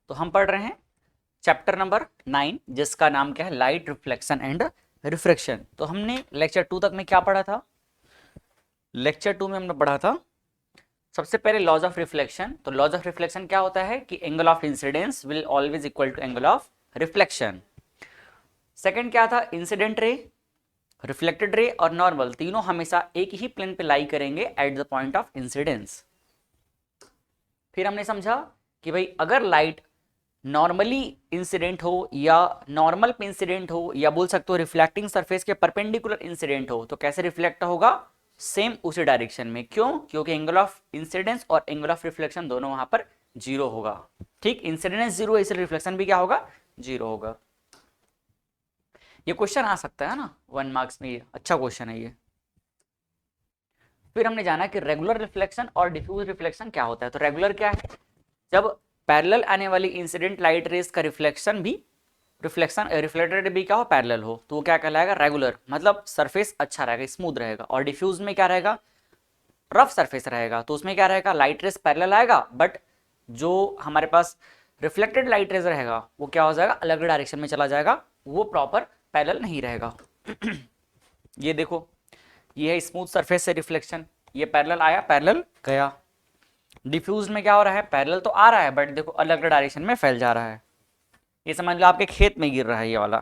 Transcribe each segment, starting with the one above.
तो हम पढ़ रहे हैं चैप्टर नंबर 9 जिसका नाम क्या है, लाइट रिफ्लेक्शन एंड रिफ्रैक्शन। तो हमने लेक्चर 2 तक में क्या पढ़ा था? लेक्चर 2 में हमने पढ़ा था सबसे पहले लॉज ऑफ रिफ्लेक्शन। तो लॉज ऑफ रिफ्लेक्शन क्या होता है कि angle of incidence will always equal to angle of reflection. Second क्या था, इंसिडेंट रे, रिफ्लेक्टेड रे और नॉर्मल तीनों हमेशा एक ही प्लेन पे लाई करेंगे at the point of incidence. फिर हमने समझा कि भाई अगर लाइट नॉर्मली इंसिडेंट हो या नॉर्मल पे इंसिडेंट हो या बोल सकते हो रिफ्लेक्टिंग सरफेस के परपेंडिकुलर इंसिडेंट हो तो कैसे रिफ्लेक्ट होगा, सेम उसी डायरेक्शन में। क्यों? क्योंकि एंगल ऑफ इंसिडेंस और एंगल ऑफ रिफ्लेक्शन दोनों वहां पर जीरो होगा। ठीक, इंसिडेंस जीरो है इसलिए रिफ्लेक्शन भी क्या होगा, जीरो होगा। ये क्वेश्चन आ सकता है ना 1 मार्क्स में, ये अच्छा क्वेश्चन है ये। फिर हमने जाना कि रेगुलर रिफ्लेक्शन और डिफ्यूज रिफ्लेक्शन क्या होता है। तो रेगुलर क्या है, जब पैरेलल आने वाली इंसिडेंट लाइट रेस का रिफ्लेक्शन भी रिफ्लेक्टेड भी क्या हो, पैरेलल हो, तो वो क्या कहलाएगा, रेगुलर। मतलब सरफेस अच्छा रहेगा, स्मूथ रहेगा। और डिफ्यूज में क्या रहेगा, रफ सरफेस रहेगा। तो उसमें क्या रहेगा, लाइट रेस पैरेलल आएगा बट जो हमारे पास रिफ्लेक्टेड लाइट रेज रहेगा वो क्या हो जाएगा, अलग डायरेक्शन में चला जाएगा, वो प्रॉपर पैरेलल नहीं रहेगा। ये देखो, ये है स्मूथ सरफेस से रिफ्लेक्शन, ये पैरेलल आया पैरेलल गया। डिफ्यूज में क्या हो रहा है, पैरेलल तो आ रहा है बट देखो अलग डायरेक्शन में फैल जा रहा है। ये समझ लो आपके खेत में गिर रहा है ये वाला,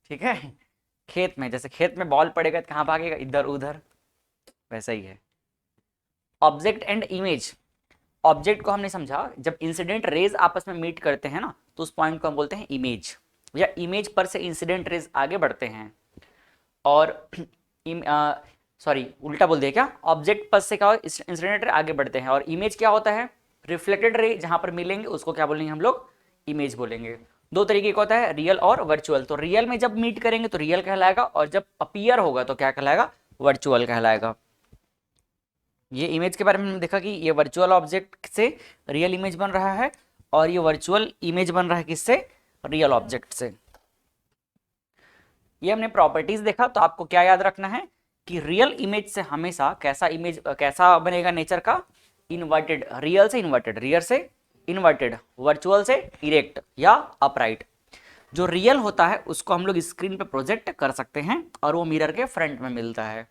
ठीक है। खेत में, जैसे खेत में बॉल पड़ेगा तो कहाँ भागेगा, इधर उधर, वैसा ही है। ऑब्जेक्ट एंड इमेज, ऑब्जेक्ट को हमने समझा जब इंसिडेंट रेज आपस में मीट करते हैं ना तो उस पॉइंट को हम बोलते हैं इमेज, या इमेज पर से इंसिडेंट रेज आगे बढ़ते हैं। और सॉरी उल्टा बोल दिया क्या, ऑब्जेक्ट पर से क्या इंसिडेंट रे आगे बढ़ते हैं और इमेज क्या होता है, रिफ्लेक्टेड रे जहां पर मिलेंगे उसको क्या बोलेंगे हम लोग, इमेज बोलेंगे। दो तरीके का होता है, रियल और वर्चुअल। तो रियल में जब मीट करेंगे तो रियल कहलाएगा और जब अपीयर होगा तो क्या कहलाएगा, वर्चुअल कहलाएगा। ये इमेज के बारे में हमने देखा कि ये वर्चुअल ऑब्जेक्ट से रियल इमेज बन रहा है और ये वर्चुअल इमेज बन रहा है किससे, रियल ऑब्जेक्ट से। ये हमने प्रॉपर्टीज देखा। तो आपको क्या याद रखना है कि रियल इमेज से हमेशा कैसा इमेज कैसा बनेगा नेचर का, इन्वर्टेड, रियल से इन्वर्टेड, रियल से इन्वर्टेड, वर्चुअल से इरेक्ट या अपराइट। जो रियल होता है उसको हम लोग स्क्रीन पे प्रोजेक्ट कर सकते हैं और वो मिरर के फ्रंट में मिलता है।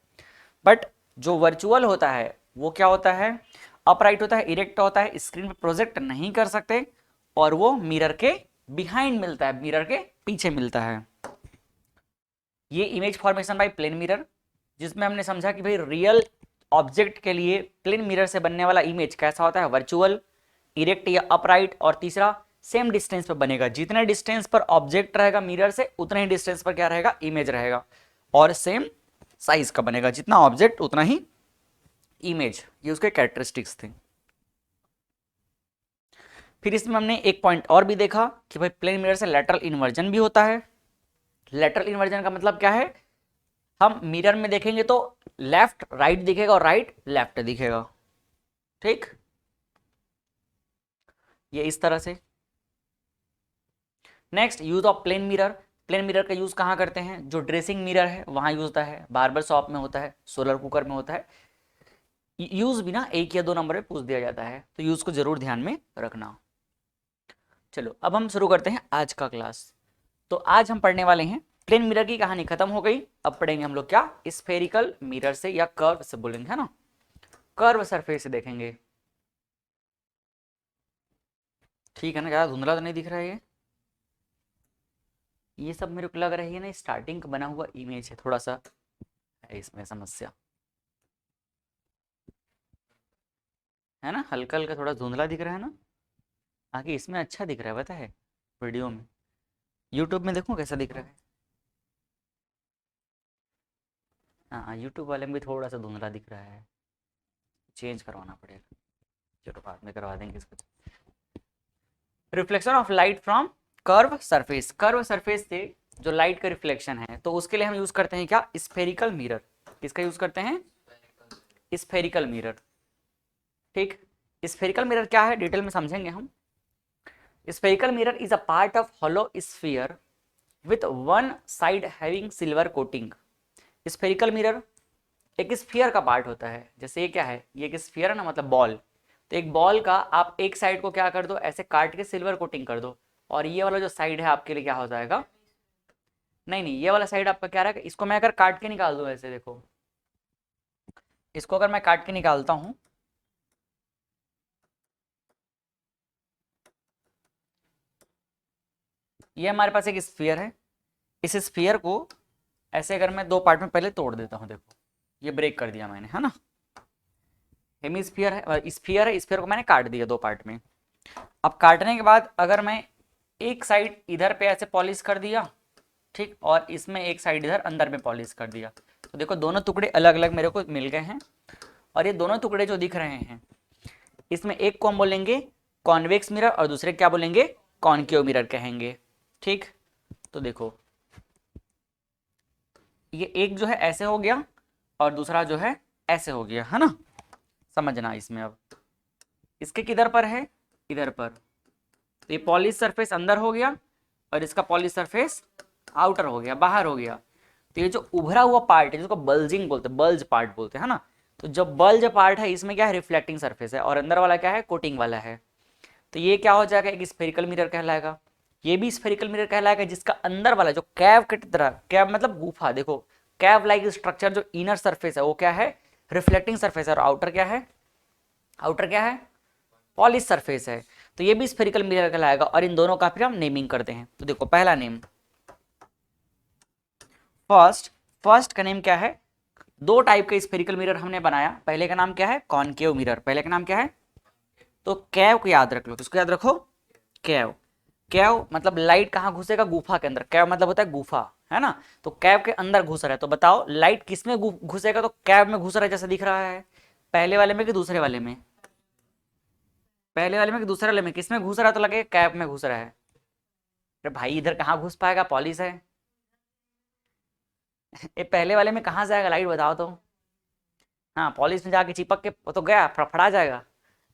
बट जो वर्चुअल होता है वो क्या होता है, अपराइट होता है, इरेक्ट होता है, स्क्रीन पे प्रोजेक्ट नहीं कर सकते और वो मिरर के बिहाइंड मिलता है, मिरर के पीछे मिलता है। ये image formation by plane mirror, जिसमें हमने समझा कि भाई रियल ऑब्जेक्ट के लिए प्लेन मिरर से बनने वाला इमेज कैसा होता है, वर्चुअल, इरेक्ट या अपराइट। और तीसरा सेम डिस्टेंस पर बनेगा, जितने डिस्टेंस पर ऑब्जेक्ट रहेगा मिरर से उतने ही डिस्टेंस पर क्या रहेगा, इमेज रहेगा। और सेम साइज का बनेगा, जितना ऑब्जेक्ट उतना ही इमेज। ये उसके कैरेक्टरिस्टिक्स थे। फिर इसमें हमने एक पॉइंट और भी देखा कि भाई प्लेन मिरर से लेटरल इन्वर्जन भी होता है। लेटरल इन्वर्जन का मतलब क्या है, हम मिरर में देखेंगे तो लेफ्ट राइट दिखेगा और राइट लेफ्ट दिखेगा। ठीक, ये इस तरह से। Next, use of plane mirror. Plane mirror का यूज कहाँ करते हैं, जो ड्रेसिंग मिरर है वहां यूज होता है, बार्बर शॉप में होता है, सोलर कुकर में होता है। यूज भी ना 1 या 2 नंबर में पूछ दिया जाता है, तो यूज को जरूर ध्यान में रखना। चलो अब हम शुरू करते हैं आज का क्लास। तो आज हम पढ़ने वाले हैं, प्लेन मिरर की कहानी खत्म हो गई, अब पढ़ेंगे हम लोग क्या, स्फेरिकल मिरर से या कर्व से बोलेंगे, है ना, कर्व सरफेस से देखेंगे। ठीक है ना, ज्यादा धुंधला तो नहीं दिख रहा है ये सब मेरे को लग रही है ना स्टार्टिंग का बना हुआ इमेज है, थोड़ा सा है इसमें समस्या, है ना, हल्का हल्का थोड़ा धुंधला दिख रहा है ना। आगे इसमें अच्छा दिख रहा है पता है, वीडियो में। यूट्यूब में देखो कैसा दिख रहा है। हाँ यूट्यूब वाले में भी थोड़ा सा धुंधला दिख रहा है, चेंज करवाना पड़ेगा। चलो बाद में करवा देंगे इसको। Reflection of light from curve surface, curve surface से जो लाइट का रिफ्लेक्शन है तो उसके लिए हम यूज करते हैं क्या, स्फेरिकल मिरर। किसका यूज करते हैं, स्फेरिकल मिरर। ठीक, स्फेरिकल मिरर क्या है डिटेल में समझेंगे हम। Spherical mirror is a part of hollow sphere with one side having silver coating. Spherical mirror एक स्फीयर का पार्ट होता है, जैसे ये क्या है, ये एक स्फीयर है ना, मतलब बॉल, तो एक बॉल का आप एक साइड को क्या कर दो, ऐसे काट के सिल्वर कोटिंग कर दो, और ये वाला जो साइड है आपके लिए क्या हो जाएगा, नहीं नहीं, ये वाला साइड आपका क्या रहेगा, इसको मैं अगर काट के निकाल दूं ऐसे देखो, इसको अगर मैं काट के निकालता हूं, ये हमारे पास एक स्फीयर है, इस स्फीयर को ऐसे अगर मैं दो पार्ट में पहले तोड़ देता हूं, देखो ये ब्रेक कर दिया मैंने, है ना, हेमिस्फीयर है, स्फीयर है, स्फीयर को मैंने काट दिया दो पार्ट में। अब काटने के बाद अगर मैं एक साइड इधर पे ऐसे पॉलिश कर दिया, ठीक, और इसमें एक साइड इधर अंदर में पॉलिश कर दिया, तो देखो दोनों टुकड़े अलग अलग मेरे को मिल गए हैं, और ये दोनों टुकड़े जो दिख रहे हैं, इसमें एक को हम बोलेंगे कॉन्वेक्स मिरर और दूसरे क्या बोलेंगे, कॉनकेव मिरर कहेंगे, ठीक। तो देखो ये एक जो है ऐसे हो गया और दूसरा जो है ऐसे हो गया, है ना, समझना इसमें। अब इसके किधर पर है, इधर पर, तो ये पॉलिश सरफेस अंदर हो गया और इसका पॉलिश सरफेस आउटर हो गया, बाहर हो गया। तो ये जो उभरा हुआ पार्ट है जिसको बल्जिंग बोलते हैं, बल्ज पार्ट बोलते हैं, है ना, तो जो बल्ज पार्ट है इसमें क्या है, रिफ्लेक्टिंग सरफेस है, और अंदर वाला क्या है, कोटिंग वाला है। तो ये क्या हो जाएगा, एक स्फेरिकल मिरर कहलाएगा। ये भी स्फेरिकल मिरर कहलाएगा जिसका अंदर वाला जो कैव की तरह, कैव मतलब गुफा, देखो कैव लाइक स्ट्रक्चर, जो इनर सरफेस है वो क्या है, रिफ्लेक्टिंग सरफेस है, और आउटर क्या है, आउटर क्या है, पॉलिश सरफेस है। तो ये भी स्फेरिकल मिरर कहलाएगा, और इन दोनों का फिर हम नेमिंग करते हैं। तो देखो पहला नेम, फर्स्ट का नेम क्या है, दो टाइप के स्फेरिकल मिरर हमने बनाया, पहले का नाम क्या है, कॉनकेव मिरर, पहले का नाम क्या है, तो कैव को याद रख लो, किसको याद रखो, कैव। कैव मतलब लाइट कहाँ घुसेगा, गुफा के अंदर, कैव मतलब होता है गुफा, है ना, तो कैव के अंदर घुस रहा है। तो बताओ लाइट किस में घुसेगा, तो कैव में घुस रहा है जैसा दिख रहा है, पहले वाले में कि दूसरे वाले में, पहले वाले में कि दूसरे वाले में, किस में घुस रहा है, तो लगे कैव में घुस रहा है। अरे भाई इधर कहाँ घुस पाएगा, पॉलिश है। ये पहले वाले में कहाँ जाएगा लाइट, बताओ तो। हाँ पॉलिश में जाके चिपक के तो गया, फड़फड़ा जाएगा,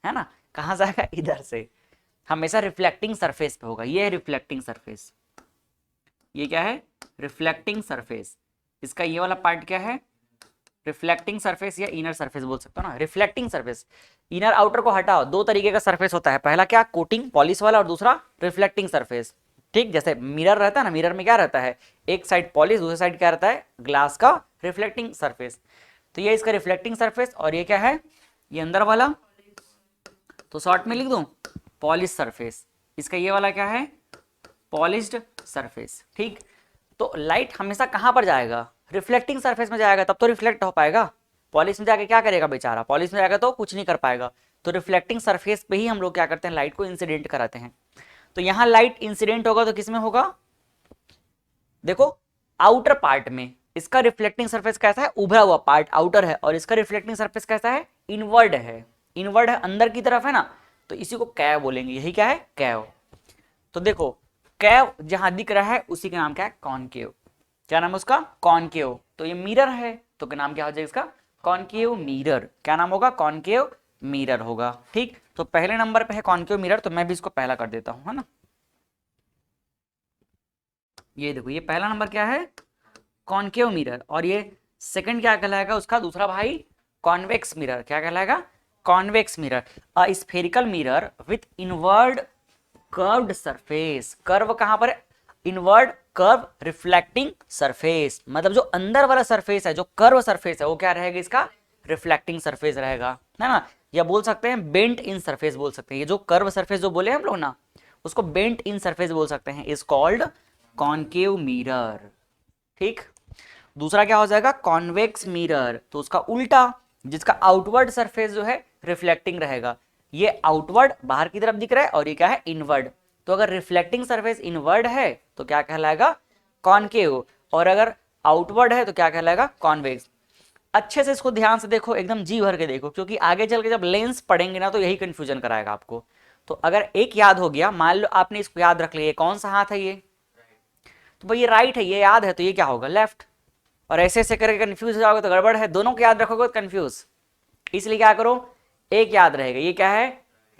है ना, कहाँ जाएगा, इधर से। हमेशा रिफ्लेक्टिंग सरफेस पे होगा, ये है रिफ्लेक्टिंग सरफेस, ये क्या है, रिफ्लेक्टिंग सरफेस। इसका ये वाला पार्ट क्या है, रिफ्लेक्टिंग सरफेस या इनर सरफेस बोल सकते हो ना, रिफ्लेक्टिंग सरफेस। इनर आउटर को हटाओ, दो तरीके का सरफेस होता है, पहला क्या, कोटिंग पॉलिश वाला, और दूसरा रिफ्लेक्टिंग सरफेस, ठीक। जैसे मिरर रहता है ना, मिरर में क्या रहता है, एक साइड पॉलिश, दूसरी साइड क्या रहता है, ग्लास का रिफ्लेक्टिंग सरफेस। तो ये इसका रिफ्लेक्टिंग सरफेस, और ये क्या है, ये अंदर वाला, तो शॉर्ट में लिख दूं पॉलिश सरफेस। इसका ये वाला क्या है, पॉलिश्ड सरफेस, ठीक। तो लाइट हमेशा कहां पर जाएगा, रिफ्लेक्टिंग सरफेस में जाएगा, तब तो रिफ्लेक्ट हो पाएगा। पॉलिश में जाके क्या करेगा बेचारा, पॉलिश में जाएगा तो कुछ नहीं कर पाएगा। तो रिफ्लेक्टिंग सरफेस पे ही हम लोग क्या करते हैं, लाइट को इंसिडेंट कराते हैं। तो यहाँ लाइट इंसिडेंट होगा तो किस में होगा, देखो आउटर पार्ट में। इसका रिफ्लेक्टिंग सरफेस कैसा है, उभरा हुआ पार्ट आउटर है, और इसका रिफ्लेक्टिंग सरफेस कैसा है, इनवर्ड है, इनवर्ड है, अंदर की तरफ है ना, तो इसी को कैव बोलेंगे, यही क्या है, कैव। तो देखो कैव जहां दिख रहा है उसी का नाम क्या है, कॉनकेव। क्या नाम है उसका, कॉनकेव। तो ये मिरर है तो क्या नाम क्या हो जाएगा इसका, कॉनकेव मिरर। क्या नाम होगा, कॉनकेव मिरर होगा, ठीक। तो पहले नंबर पे है कॉनकेव मिरर, तो मैं भी इसको पहला कर देता हूं, है ना। ये देखो ये पहला नंबर क्या है, कॉनकेव मिरर, और ये सेकंड क्या कहलाएगा उसका दूसरा भाई, कॉन्वेक्स मिरर। क्या कहलाएगा, convex mirror, a spherical mirror with inward curved surface. Curve कहां पर है, इनवर्ड कर्व रिफ्लेक्टिंग सरफेस, मतलब जो अंदर वाला सरफेस है, जो कर्व सरफेस है, वो क्या रहेगा, इसका रिफ्लेक्टिंग सरफेस रहेगा, है ना। या बोल सकते हैं बेंट इन सरफेस बोल सकते हैं, ये जो कर्व सरफेस जो बोले हम लोग ना, उसको बेंट इन सरफेस बोल सकते हैं, इज कॉल्ड कॉनकेव मिरर, ठीक। दूसरा क्या हो जाएगा, कॉन्वेक्स मिरर, तो उसका उल्टा, जिसका आउटवर्ड सरफेस जो है रिफ्लेक्टिंग रहेगा। ये आउटवर्ड बाहर की तरफ दिख रहा है, और ये क्या है, इनवर्ड। तो अगर रिफ्लेक्टिंग सरफेस इनवर्ड है तो क्या कहलाएगा, कॉनकेव, और अगर आउटवर्ड है तो क्या कहलाएगा, कॉन्वेक्स। अच्छे से इसको ध्यान से देखो, एकदम जी भर के देखो, क्योंकि आगे चल के जब लेंस पढ़ेंगे ना तो यही कंफ्यूजन कराएगा आपको। तो अगर एक याद हो गया, मान लो आपने इसको याद रख लिया, कौन सा हाथ है ये, तो भाई ये राइट है, ये याद है, तो ये क्या होगा, लेफ्ट। और ऐसे ऐसे करके कंफ्यूज हो जाओगे तो गड़बड़ है, दोनों को याद रखोगे तो कंफ्यूज। इसलिए क्या करो, एक याद रहेगा, ये क्या है,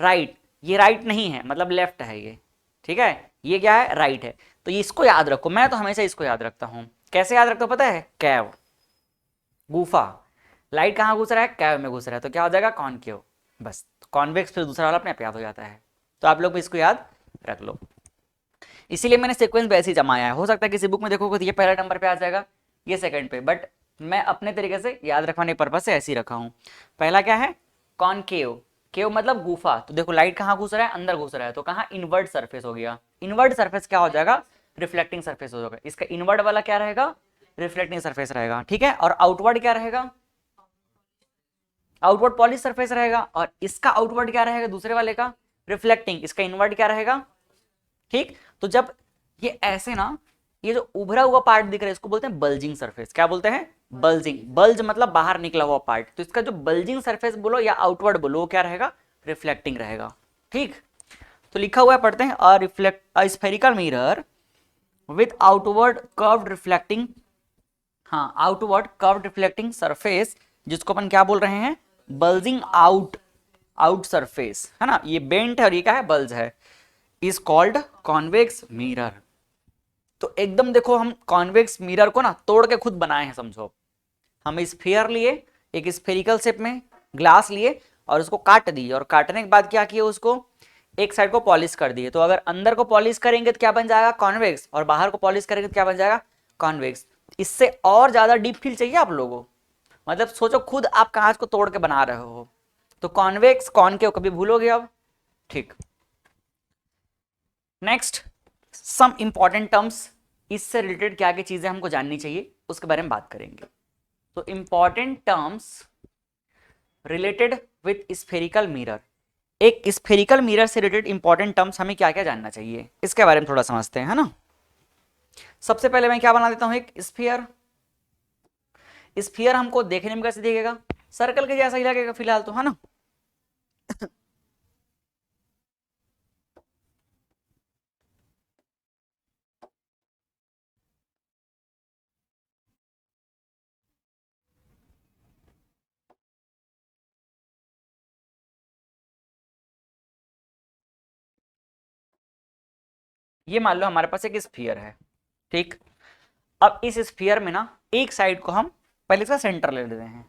राइट, ये राइट नहीं है मतलब लेफ्ट है ये, ठीक है, ये क्या है, राइट है। तो ये इसको याद रखो, मैं तो हमेशा इसको याद रखता हूं। कैसे याद रखता हूं पता है, कैव, गुफा, लाइट कहां घुस रहा है, कैव में घुस रहा है, तो क्या हो जाएगा, कॉनकेव। बस कॉन्वेक्स फिर दूसरा वाला अपने आप याद हो जाता है। तो आप लोग भी इसको याद रख लो, इसीलिए मैंने सीक्वेंस वैसे ही जमाया है। हो सकता है किसी बुक में देखोगे तो ये पहला नंबर पे आ जाएगा, ये सेकंड पे, बट मैं अपने तरीके से याद रखवाने के पर्पज से ऐसे ही रखा हूँ। पहला क्या है, कॉनकेव, केव मतलब गुफा, तो देखो लाइट कहाँ घुस रहा है, अंदर घुस रहा है, तो कहाँ इनवर्ट सरफेस हो गया। इनवर्ट सरफेस क्या हो जाएगा, रिफ्लेक्टिंग सरफेस हो जाएगा। इसका इनवर्ट वाला क्या रहेगा, रिफ्लेक्टिंग सरफेस रहेगा, ठीक है। और आउटवर्ड क्या रहेगा, आउटवर्ड पॉलिश सरफेस रहेगा। और इसका आउटवर्ड क्या रहेगा, दूसरे वाले का रिफ्लेक्टिंग, इसका इनवर्ट क्या रहेगा, ठीक। तो जब ये ऐसे ना, ये जो उभरा हुआ पार्ट दिख रहा है इसको बोलते हैं बल्जिंग सरफेस। क्या बोलते हैं, बल्जिंग, बल्ज मतलब बाहर निकला हुआ पार्ट। तो इसका जो बल्जिंग सरफेस बोलो या आउटवर्ड बोलो, वो क्या रहेगा, रिफ्लेक्टिंग रहेगा, ठीक। तो लिखा हुआ है, पढ़ते हैं, a reflect a spherical mirror with outward curved reflecting, हाँ आउटवर्ड कर्व्ड रिफ्लेक्टिंग सरफेस, जिसको अपन क्या बोल रहे हैं, बल्जिंग आउट, आउट सरफेस है ना, ये बेंट है और ये क्या है, बल्ज है, इज कॉल्ड कॉन्वेक्स मिरर। तो एकदम देखो हम कॉन्वेक्स मिरर को ना तोड़ के खुद बनाए हैं, समझो। हम स्फीयर लिए, एक स्फेरिकल शेप में ग्लास लिए और उसको काट दिए, और काटने के बाद क्या किए, उसको एक साइड को पॉलिश कर दिए। तो अगर अंदर को पॉलिश करेंगे तो क्या बन जाएगा, कॉन्वेक्स, और बाहर को पॉलिश करेंगे तो क्या बन जाएगा, कॉन्वेक्स। इससे और ज्यादा डीप फील चाहिए आप लोगों को, मतलब सोचो खुद आप कांच को तोड़ के बना रहे हो, तो कॉन्वेक्स कॉनकेव कभी भूलोगे अब, ठीक। नेक्स्ट सम इंपॉर्टेंट टर्म्स, इससे रिलेटेड क्या क्या चीजें हमको जाननी चाहिए उसके बारे में बात करेंगे। तो important terms related with spherical mirror, एक स्फेरिकल मिरर से रिलेटेड इंपॉर्टेंट टर्म्स हमें क्या क्या जानना चाहिए, इसके बारे में थोड़ा समझते हैं, है ना। सबसे पहले मैं क्या बना देता हूं, एक स्फीयर। स्फीयर हमको देखने में कैसे दिखेगा, सर्कल के जैसा ही लगेगा फिलहाल तो, है ना। ये मान लो हमारे पास एक स्फीयर है, ठीक। अब इस स्फीयर में ना एक साइड को हम पहले इसका सेंटर ले लेते हैं,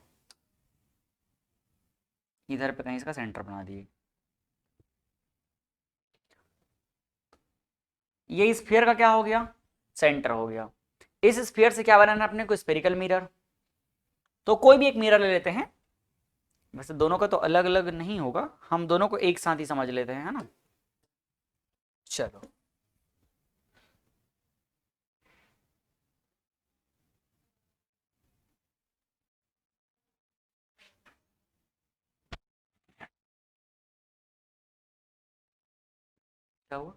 इधर पे कहीं इसका सेंटर बना दिए। ये स्फीयर का क्या हो गया, सेंटर हो गया। इस स्फीयर से क्या बनाना है अपने को, स्फेरिकल मिरर। तो कोई भी एक मिरर ले लेते हैं, वैसे दोनों का तो अलग अलग नहीं होगा, हम दोनों को एक साथ ही समझ लेते हैं, है ना। चलो क्या हुआ,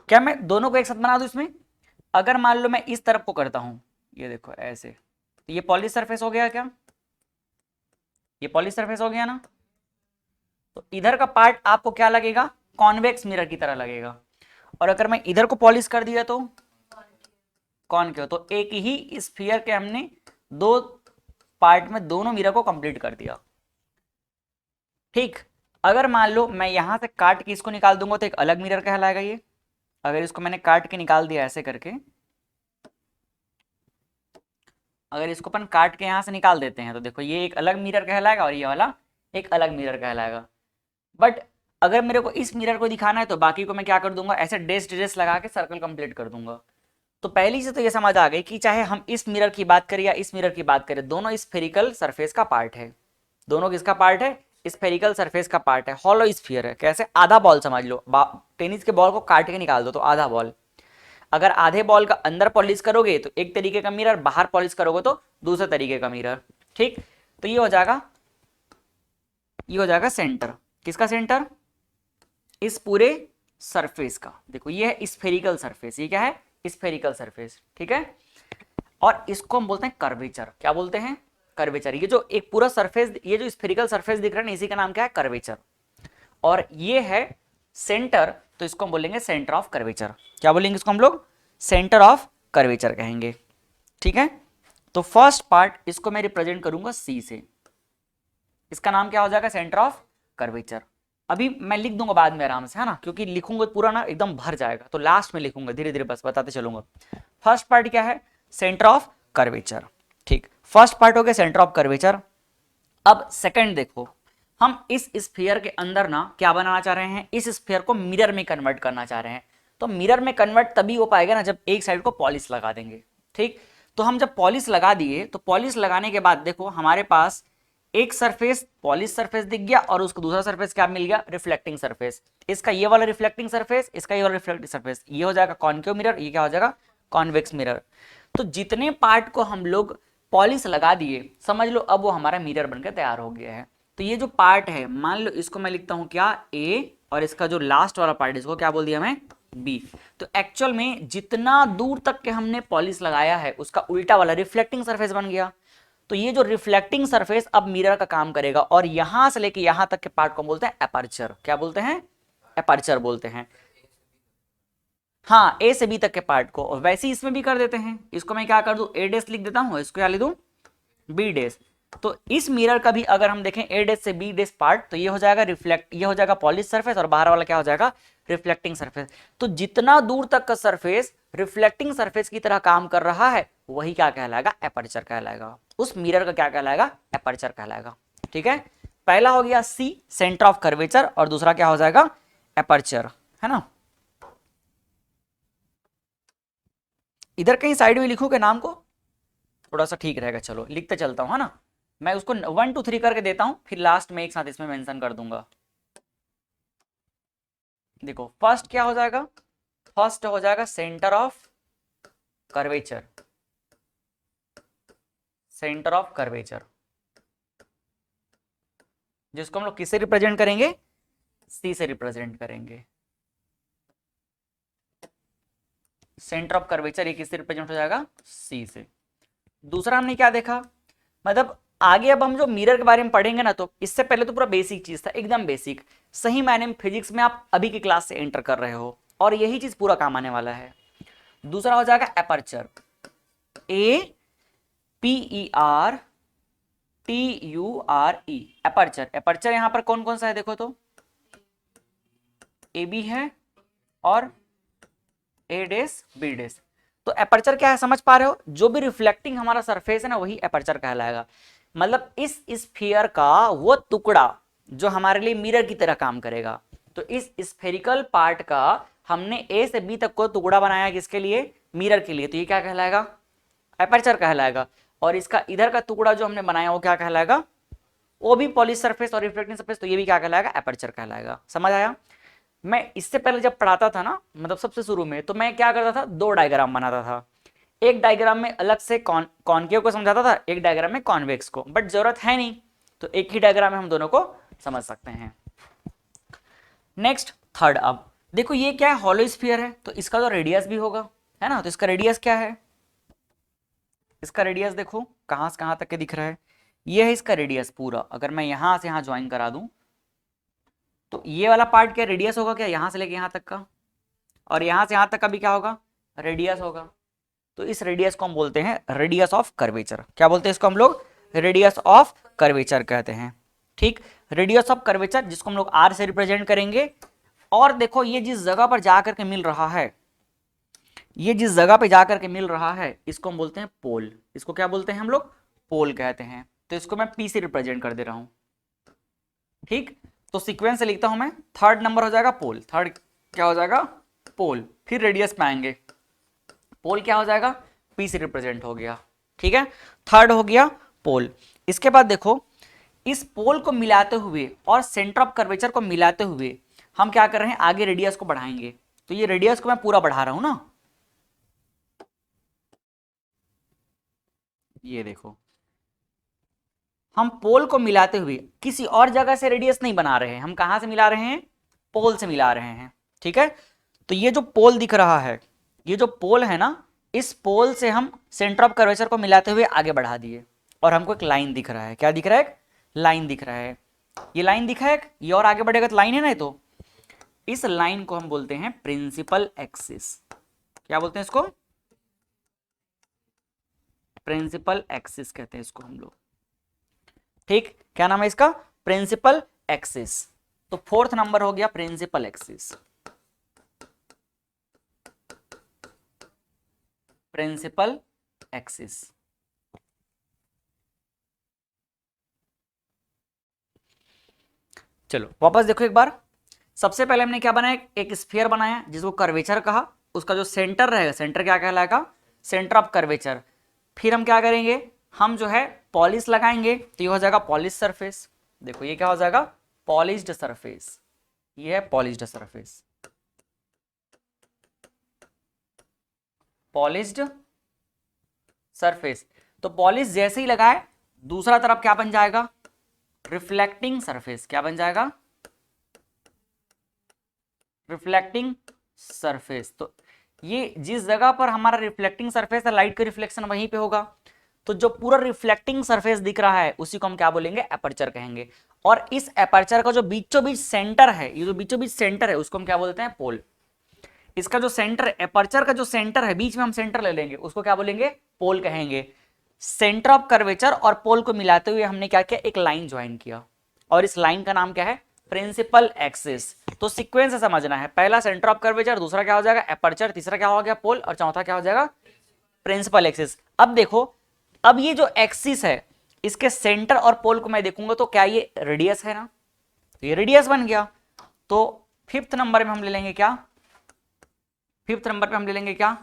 क्या मैं दोनों को एक साथ बना दूं इसमें। अगर मान लो मैं इस तरफ को करता हूं, ये देखो ऐसे, तो ये पॉलिश सरफेस हो गया क्या, ये पॉलिश सरफेस हो गया ना। तो इधर का पार्ट आपको क्या लगेगा, कॉन्वेक्स मिरर की तरह लगेगा। और अगर मैं इधर को पॉलिश कर दिया तो कॉनकेव, तो एक ही स्फीयर के हमने दो पार्ट में दोनों मिरर को कंप्लीट कर दिया, ठीक। अगर मान लो मैं यहां से काट के इसको निकाल दूंगा तो एक अलग मिरर कहलाएगा ये। अगर इसको मैंने काट के निकाल दिया ऐसे करके, अगर इसको अपन काट के यहां से निकाल देते हैं तो देखो ये एक अलग मिरर कहलाएगा और ये वाला एक अलग मिरर कहलाएगा। बट अगर मेरे को इस मिरर को दिखाना है तो बाकी को मैं क्या कर दूंगा, ऐसे डेस लगा के सर्कल कंप्लीट कर दूंगा। तो पहली से तो ये समझ आ गई कि चाहे हम इस मिरर की बात करें या इस मिरर की बात करें, दोनों स्फेरिकल सरफेस का पार्ट है। दोनों किसका पार्ट है, स्फेरिकल सरफेस का पार्ट है, हॉलो स्फीयर है। कैसे, आधा बॉल समझ लो, टेनिस के बॉल को काट के निकाल दो तो आधा बॉल। अगर आधे बॉल का अंदर पॉलिश करोगे तो एक तरीके का मिरर, बाहर पॉलिश करोगे तो दूसरे तरीके का मिरर, ठीक। तो ये हो जाएगा, ये हो जाएगा सेंटर, किसका सेंटर, इस पूरे सरफेस का। देखो ये है स्फेरिकल सरफेस, ये क्या है, स्फेरिकल सरफेस, ठीक है। और इसको हम बोलते हैं कर्वेचर, क्या बोलते हैं, कर्वेचर। ये जो एक पूरा सरफेस, ये जो स्फेरिकल सरफेस दिख रहा है ना, इसी का नाम क्या है, कर्वेचर। और ये है सेंटर, तो इसको हम बोलेंगे सेंटर ऑफ कर्वेचर। क्या बोलेंगे इसको हम लोग, सेंटर ऑफ कर्वेचर कहेंगे, ठीक है। तो फर्स्ट पार्ट इसको मैं रिप्रेजेंट करूंगा सी से, इसका नाम क्या हो जाएगा, सेंटर ऑफ कर्वेचर। अभी मैं लिख दूंगा बाद में आराम से, है ना, क्योंकि लिखूंगा पूरा ना एकदम भर जाएगा, तो लास्ट में लिखूंगा, धीरे धीरे बस बताते चलूंगा। फर्स्ट पार्ट क्या है, सेंटर ऑफ कर्वेचर, ठीक। फर्स्ट पार्ट हो गया सेंटर ऑफ कर्वेचर। अब सेकंड देखो, हम इस स्फीयर के अंदर ना क्या बनाना चाह रहे हैं, इस स्फीयर को मिरर में कन्वर्ट करना चाह रहे हैं। तो मिरर में कन्वर्ट तभी हो पाएगा ना जब एक साइड को पॉलिश लगा देंगे। ठीक, तो हम जब पॉलिश लगा दिए तो पॉलिश लगाने के बाद देखो हमारे पास एक सरफेस पॉलिश सरफेस दिख गया और उसको दूसरा सरफेस क्या मिल गया, रिफ्लेक्टिंग सरफेस। इसका ये वाला रिफ्लेक्टिंग सरफेस, इसका ये वाला रिफ्लेक्टिंग सरफेस, ये हो जाएगा कॉनकेव मिरर, ये क्या हो जाएगा, कॉन्वेक्स मिरर। तो जितने पार्ट को हम लोग पॉलिश लगा दिए, समझ लो अब वो हमारा मिरर बनकर तैयार हो गया है। तो ये जो पार्ट है, मान लो इसको मैं लिखता हूं क्या, ए, और इसका जो लास्ट वाला पार्ट इसको क्या बोल दिया मैं, बी। तो एक्चुअल में जितना दूर तक के हमने पॉलिश लगाया है उसका उल्टा वाला रिफ्लेक्टिंग सरफेस बन गया। तो ये जो रिफ्लेक्टिंग सरफेस अब मिरर का काम करेगा और यहां से लेके यहां तक के पार्ट को बोलते हैं एपर्चर। क्या बोलते हैं, एपर्चर बोलते हैं। हाँ, ए से बी तक के पार्ट को, और वैसे ही इसमें भी कर देते हैं। इसको मैं क्या कर दूं, ए डेस लिख देता हूं, इसको क्या लिख दूं, बी डेस। तो इस मिरर का भी अगर हम देखें ए डेस से बी डेस पार्ट, तो ये हो जाएगा रिफ्लेक्ट, ये हो जाएगा पॉलिश सरफेस, और बाहर वाला क्या हो जाएगा, रिफ्लेक्टिंग सरफेस। तो जितना दूर तक का सरफेस रिफ्लेक्टिंग सरफेस की तरह काम कर रहा है वही क्या कहलाएगा, एपर्चर कहलाएगा। उस मिरर का क्या कहलाएगा, एपर्चर कहलाएगा। ठीक है, पहला हो गया सी, सेंटर ऑफ कर्वेचर, और दूसरा क्या हो जाएगा, एपर्चर, है ना। इधर कहीं साइड में लिखूं के नाम को, थोड़ा सा ठीक रहेगा, चलो लिखते चलता हूं, है ना। मैं उसको 1 2 3 करके देता हूं, फिर लास्ट में एक साथ इसमें मेंशन कर दूंगा। देखो फर्स्ट क्या हो जाएगा, फर्स्ट हो जाएगा centre of curvature, centre of curvature, जिसको हम लोग किससे रिप्रेजेंट करेंगे, सी से रिप्रेजेंट करेंगे। सेंटर ऑफ कर्वेचर ये किससे रिप्रेजेंट हो जाएगा, सी से। दूसरा हमने क्या देखा, मतलब आगे अब हम जो मिरर के बारे में पढ़ेंगे ना, तो इससे पहले तो पूरा बेसिक चीज था, एकदम बेसिक, सही मायने में फिजिक्स में आप अभी की क्लास से एंटर कर रहे हो और यही चीज पूरा काम आने वाला है। दूसरा हो जाएगा aperture, A P E R T U R E, aperture. Aperture यहां पर कौन कौन सा है देखो तो, ए बी है और ए डेस बी डेस। तो एपर्चर क्या है समझ पा रहे हो, जो भी रिफ्लेक्टिंग हमारा सरफेस है ना वही एपर्चर कहलाएगा। मतलब इस स्फीयर का वो टुकड़ा जो हमारे लिए मिरर की तरह काम करेगा। तो इस स्फेरिकल पार्ट का हमने ए से बी तक को टुकड़ा बनाया किसके लिए, मिरर के लिए, तो ये क्या कहलाएगा, एपर्चर कहलाएगा। और इसका इधर का टुकड़ा जो हमने बनाया वो क्या कहलाएगा, वो भी पॉलिश सरफेस और रिफ्लेक्टिंग सरफेस, तो ये भी क्या कहलाएगा, एपर्चर कहलाएगा। समझ आया। मैं इससे पहले जब पढ़ाता था ना, मतलब सबसे शुरू में, तो मैं क्या करता था, दो डायग्राम बनाता था। एक डायग्राम में अलग से कॉनकेव को समझाता था, एक डायग्राम में कॉन्वेक्स को, बट जरूरत है नहीं, तो एक ही डायग्राम में हम दोनों को समझ सकते हैं। नेक्स्ट थर्ड, अब देखो ये क्या है, हॉलो स्फीयर है, तो इसका तो रेडियस भी होगा, है ना। तो इसका रेडियस क्या है, इसका रेडियस देखो कहां से कहां तक के दिख रहा है, ये है इसका रेडियस पूरा। अगर मैं यहां से यहां ज्वाइन करा दूं तो ये वाला पार्ट क्या रेडियस होगा, क्या यहां से लेके यहां तक का, और यहां से यहां तक का भी क्या होगा, रेडियस होगा। तो इस रेडियस को हम बोलते हैं रेडियस ऑफ कर्वेचर। क्या बोलते हैं इसको हम लोग, रेडियस ऑफ कर्वेचर कहते हैं। ठीक, रेडियस ऑफ कर्वेचर जिसको हम लोग आर से रिप्रेजेंट करेंगे। और देखो ये जिस जगह पर जाकर के मिल रहा है, ये जिस जगह पे जाकर के मिल रहा है इसको हम बोलते हैं पोल। इसको क्या बोलते हैं हम लोग, पोल कहते हैं। तो इसको मैं पी से रिप्रेजेंट कर दे रहा हूं। ठीक, तो सीक्वेंस से लिखता हूं मैं, थर्ड नंबर हो जाएगा पोल, थर्ड क्या हो जाएगा, पोल। फिर रेडियस पे आएंगे, पोल क्या हो जाएगा, पी से रिप्रेजेंट हो गया। ठीक है, थर्ड हो गया पोल। इसके बाद देखो इस पोल को मिलाते हुए और सेंटर ऑफ कर्वेचर को मिलाते हुए हम क्या कर रहे हैं, आगे रेडियस को बढ़ाएंगे। तो ये रेडियस को मैं पूरा बढ़ा रहा हूं ना, ये देखो हम पोल को मिलाते हुए किसी और जगह से रेडियस नहीं बना रहे हैं, हम कहां से मिला रहे हैं, पोल से मिला रहे हैं। ठीक है, तो ये जो पोल दिख रहा है, ये जो पोल है ना, इस पोल से हम सेंटर ऑफ कर्वेचर को मिलाते हुए आगे बढ़ा दिए और हमको एक लाइन दिख रहा है। क्या दिख रहा है, एक लाइन दिख रहा है। ये लाइन दिखा है, ये और आगे बढ़ेगा तो लाइन है ना। तो इस लाइन को हम बोलते हैं प्रिंसिपल एक्सिस। क्या बोलते हैं इसको, प्रिंसिपल एक्सिस कहते हैं इसको हम लोग। ठीक, क्या नाम है इसका, प्रिंसिपल एक्सिस। तो फोर्थ नंबर हो गया प्रिंसिपल एक्सिस, प्रिंसिपल एक्सिस। चलो वापस देखो एक बार। सबसे पहले हमने क्या बनाया, एक स्फीयर बनाया जिसको कर्वेचर कहा, उसका जो सेंटर रहेगा, सेंटर क्या कहलाएगा, सेंटर ऑफ कर्वेचर। फिर हम क्या करेंगे, हम जो है पॉलिश लगाएंगे, तो ये हो जाएगा पॉलिश सरफेस। देखो ये क्या हो जाएगा, पॉलिश्ड सरफेस, ये है पॉलिश्ड सरफेस, पॉलिश्ड सरफेस। तो पॉलिश जैसे ही लगाए दूसरा तरफ क्या बन जाएगा, रिफ्लेक्टिंग सरफेस। क्या बन जाएगा, रिफ्लेक्टिंग सरफेस। तो ये जिस जगह पर हमारा रिफ्लेक्टिंग सरफेस है, लाइट का रिफ्लेक्शन वहीं पे होगा। तो जो पूरा रिफ्लेक्टिंग सरफेस दिख रहा है उसी को हम क्या बोलेंगे, एपर्चर कहेंगे। और इस एपर्चर का जो बीचों बीच सेंटर है, ये जो बीचों बीच सेंटर है उसको हम क्या बोलते हैं, पोल। इसका जो सेंटर, एपर्चर का जो सेंटर है, बीच में हम सेंटर ले लेंगे, उसको क्या बोलेंगे, पोल कहेंगे। सेंटर ऑफ कर्वेचर और पोल को मिलाते हुए हमने क्या किया, एक लाइन ज्वाइन किया, और इस लाइन का नाम क्या है, प्रिंसिपल एक्सिस। तो सीक्वेंस समझना है, पहला सेंटर ऑफ कर्वेचर, दूसरा क्या हो जाएगा एपर्चर, तीसरा क्या हो गया पोल, और चौथा क्या हो जाएगा प्रिंसिपल एक्सिस। अब देखो, अब ये जो एक्सिस है इसके सेंटर और पोल को मैं देखूंगा तो क्या ये रेडियस है ना, तो ये रेडियस बन गया। तो फिफ्थ नंबर में हम ले लेंगे क्या, फिफ्थ नंबर पे हम ले लेंगे क्या,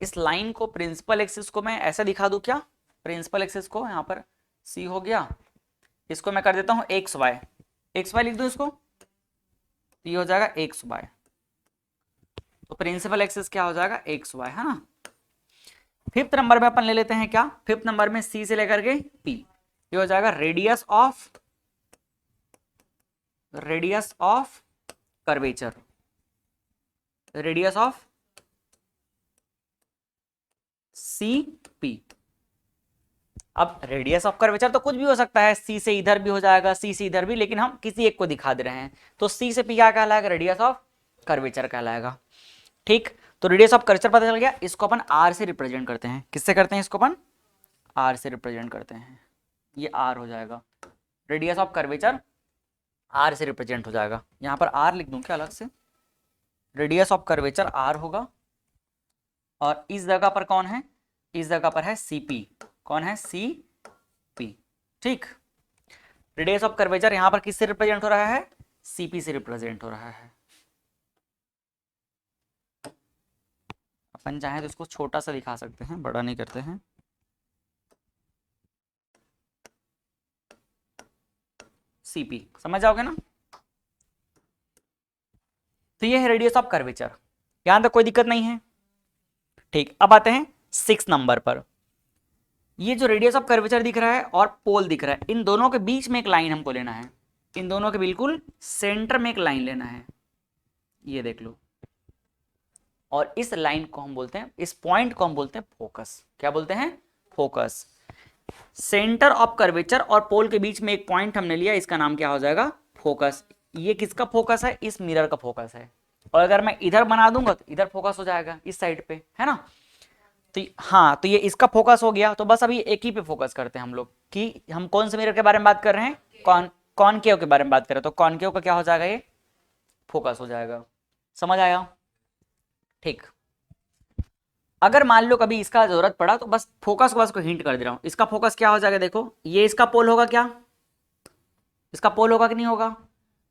इस लाइन को, प्रिंसिपल एक्सिस को मैं ऐसा दिखा दूं क्या, प्रिंसिपल एक्सिस को यहां पर सी हो गया, इसको मैं कर देता हूं एक्स वाई, एक्स वाई लिख दूं इसको, ये हो जाएगा एक्स वाई। तो प्रिंसिपल एक्सिस क्या हो जाएगा, एक्स वाई, है ना। फिफ्थ नंबर में अपन ले लेते हैं क्या, फिफ्थ नंबर में सी से लेकर के पी, ये हो जाएगा radius of curvature, radius of C P. अब रेडियस ऑफ कर्वेचर तो कुछ भी हो सकता है, सी से इधर भी हो जाएगा, सी से इधर भी, लेकिन हम किसी एक को दिखा दे रहे हैं, तो सी से पी क्या कहलाएगा, रेडियस ऑफ कर्वेचर कहलाएगा। ठीक, तो रेडियस ऑफ कर्वेचर पता चल गया। इसको अपन आर से रिप्रेजेंट करते हैं, किससे करते हैं इसको अपन, आर से रिप्रेजेंट करते हैं, ये आर हो जाएगा, रेडियस ऑफ कर्वेचर आर से रिप्रेजेंट हो जाएगा। यहाँ पर आर लिख दूं क्या अलग से, रेडियस ऑफ कर्वेचर आर होगा, और इस जगह पर कौन है, इस जगह पर है सीपी, कौन है, सी पी। ठीक, रेडियस ऑफ कर्वेचर यहां पर किससे रिप्रेजेंट हो रहा है, सीपी से रिप्रेजेंट हो रहा है। अपन चाहे तो इसको छोटा सा दिखा सकते हैं, बड़ा नहीं करते हैं। सीपी समझ जाओगे ना। तो ये है रेडियस ऑफ कर्वेचर, यहां तक कोई दिक्कत नहीं है। ठीक, अब आते हैं सिक्स नंबर पर। ये जो रेडियस ऑफ कर्वेचर दिख रहा है और पोल दिख रहा है, इन दोनों के बीच में एक लाइन हमको लेना है, इन दोनों के बिल्कुल सेंटर में एक लाइन लेना है, ये देख लो। और इस लाइन को हम बोलते हैं, इस पॉइंट को हम बोलते हैं फोकस। क्या बोलते हैं, फोकस। सेंटर ऑफ कर्वेचर और पोल के बीच में एक पॉइंट हमने लिया, इसका नाम क्या हो जाएगा, फोकस। ये किसका फोकस है, इस मिरर का फोकस है। और अगर मैं इधर बना दूंगा तो इधर फोकस हो जाएगा, इस साइड पे, है ना। तो हाँ, तो ये इसका फोकस हो गया। तो बस अभी एक ही पे फोकस करते हैं हम लोग, कि हम कौन से मिरर के बारे में बात कर रहे हैं, कॉनकेव के बारे में बात कर रहे हैं। तो कॉनकेव का क्या हो जाएगा, ये फोकस हो जाएगा। समझ आया। ठीक, अगर मान लो कभी इसका जरूरत पड़ा तो बस फोकस को, बस को हिंट कर दे रहा हूं, इसका फोकस क्या हो जाएगा, देखो ये इसका पोल होगा क्या, इसका पोल होगा कि नहीं होगा,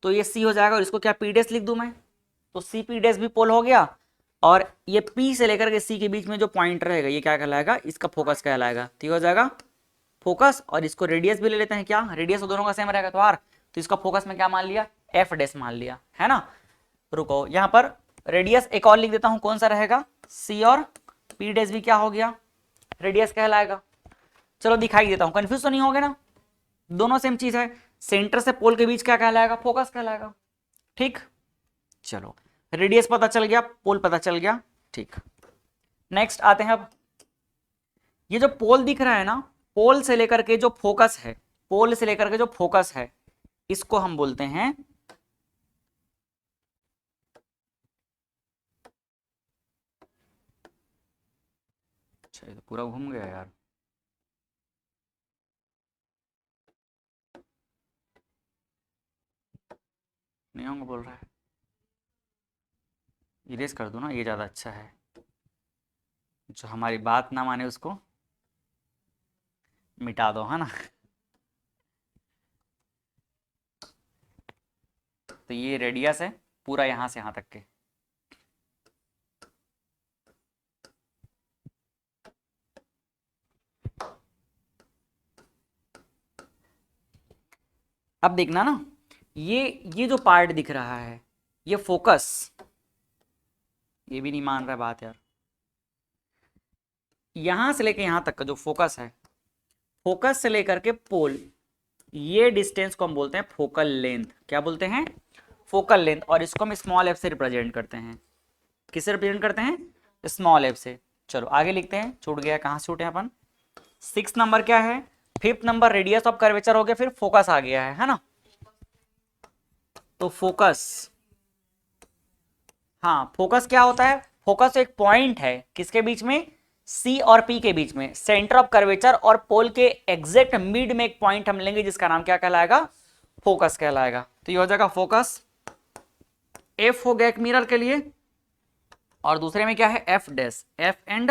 तो ये सी हो जाएगा, और इसको क्या पी डैश लिख दूं मैं, तो सी पी डैश भी पोल हो गया। और ये पी से लेकर के सी के बीच में जो पॉइंट रहेगा ये क्या कहलाएगा, इसका फोकस कहलाएगा। तो हो जाएगा फोकस, और इसको रेडियस भी ले लेते हैं क्या, रेडियस दोनों का सेम रहेगा तो आर, तो इसका फोकस में क्या मान लिया, एफ डैश मान लिया, है ना। रुको यहाँ पर रेडियस एक और लिख देता हूं, कौन सा रहेगा, सी, और पी डैश भी क्या हो गया, रेडियस कहलाएगा। चलो दिखाई देता हूं, कंफ्यूज तो नहीं हो गया ना, दोनों सेम चीज है। सेंटर से पोल के बीच क्या कहलाएगा, फोकस कहलाएगा। ठीक, चलो रेडियस पता चल गया, पोल पता चल गया। ठीक, नेक्स्ट आते हैं अब, ये जो पोल दिख रहा है ना, पोल से लेकर के जो फोकस है, पोल से लेकर के जो फोकस है, इसको हम बोलते हैं, अच्छा ये तो पूरा घूम गया यार, नहीं होंगे बोल रहा है, इरेज कर दो ना, ये ज्यादा अच्छा है। जो हमारी बात ना माने उसको मिटा दो, है ना। तो ये रेडियस है पूरा यहाँ से यहाँ तक के। अब देखना ना, ये जो पार्ट दिख रहा है ये फोकस, ये भी नहीं मान रहा बात यार, यहां से लेकर यहां तक का जो फोकस है, फोकस से लेकर के पोल, ये डिस्टेंस को हम बोलते हैं फोकल लेंथ। क्या बोलते हैं? Focal length. और इसको हम स्मॉल एफ से रिप्रेजेंट करते हैं। किससे रिप्रेजेंट करते हैं? स्मॉल एफ से। चलो आगे लिखते हैं, छूट गया, कहां से छूटे अपन? 6 नंबर क्या है? 5th number radius of curvature हो गया, फिर फोकस आ गया है ना? तो फोकस, हाँ फोकस क्या होता है? फोकस एक पॉइंट है किसके बीच में? सी और पी के बीच में, सेंटर ऑफ कर्वेचर और पोल के एग्जैक्ट मिड में एक पॉइंट हम लेंगे जिसका नाम क्या कहलाएगा? फोकस कहलाएगा। तो ये हो जाएगा फोकस। एफ हो गया एक मिरर के लिए, और दूसरे में क्या है? F dash. F and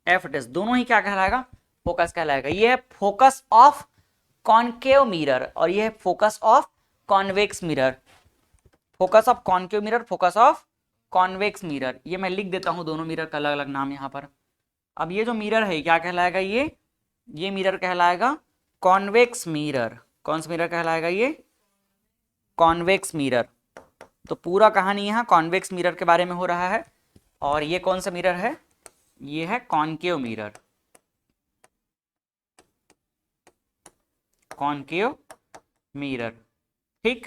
F dash दोनों ही क्या कहलाएगा? फोकस कहलाएगा। ये है फोकस ऑफ कॉनकेव मिरर और ये है focus of convex mirror. Focus of concave mirror, focus of convex mirror. ये मैं लिख देता हूं दोनों मिरर का अलग अलग नाम यहां पर। अब ये जो मिरर है क्या कहलाएगा? ये मिरर कहलाएगा कॉन्वेक्स मिरर। कौन सा मिरर कहलाएगा? ये कॉन्वेक्स मिरर। तो पूरा कहानी यहाँ कॉन्वेक्स मिरर के बारे में हो रहा है। और ये कौन सा मिरर है? ये है कॉनकेव मिरर। कॉनकेव मिरर, ठीक।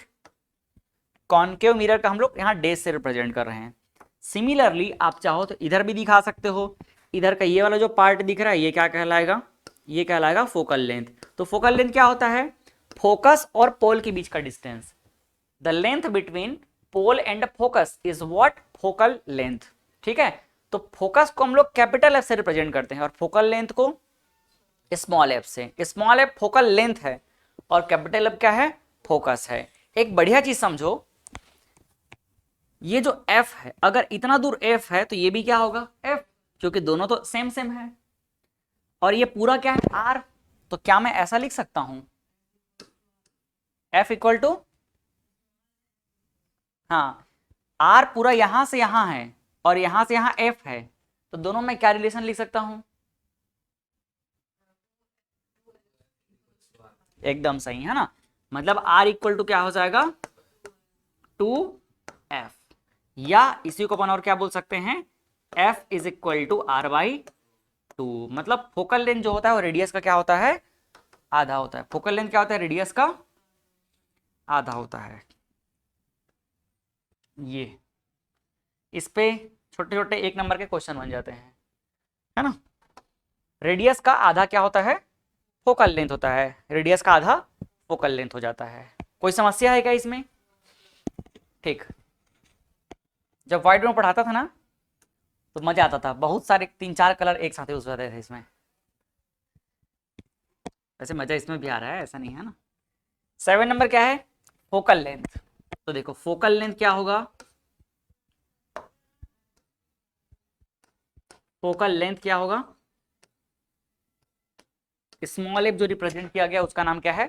कॉनकेव मिरर का हम लोग यहाँ डैश से रिप्रेजेंट कर रहे हैं। सिमिलरली आप चाहो तो इधर भी दिखा सकते हो। इधर का ये वाला जो पार्ट दिख रहा है ये क्या कहलाएगा? ये कहलाएगा फोकल लेंथ। तो फोकल लेंथ क्या होता है? फोकस और पोल के बीच का distance. The length between pole and focus is what? Focal length, ठीक है। तो फोकस को हम लोग कैपिटल एफ से रिप्रेजेंट करते हैं और फोकल लेंथ को स्मॉल एफ से। स्मॉल एफ फोकल लेंथ है और कैपिटल एफ क्या है? फोकस है। एक बढ़िया चीज समझो, ये जो f है, अगर इतना दूर f है तो ये भी क्या होगा? f, क्योंकि दोनों तो सेम सेम है। और ये पूरा क्या है? r। तो क्या मैं ऐसा लिख सकता हूं? f इक्वल टू, हाँ r पूरा यहां से यहां है और यहां से यहां f है, तो दोनों में क्या रिलेशन लिख सकता हूं? एकदम सही है ना। मतलब r इक्वल टू क्या हो जाएगा? 2f। या इसी को अपन और क्या बोल सकते हैं? f is equal to r by 2। मतलब फोकल लेंथ जो होता है वो रेडियस का क्या होता है? आधा होता है। फोकल लेंथ क्या होता है? रेडियस का आधा होता है। ये इस पे छोटे छोटे 1 नंबर के क्वेश्चन बन जाते हैं, है ना। रेडियस का आधा क्या होता है? फोकल लेंथ होता है। रेडियस का आधा फोकल लेंथ हो जाता है। कोई समस्या है क्या इसमें? ठीक। जब व्हाइट बोर्ड में पढ़ाता था ना तो मजा आता था, बहुत सारे 3-4 कलर एक साथ यूज होते थे इसमें। वैसे मजा इसमें भी आ रहा है, ऐसा नहीं है ना। 7 नंबर क्या है? Focal length. तो देखो फोकल लेंथ क्या होगा? फोकल लेंथ क्या होगा? स्मॉल एफ जो रिप्रेजेंट किया गया उसका नाम क्या है?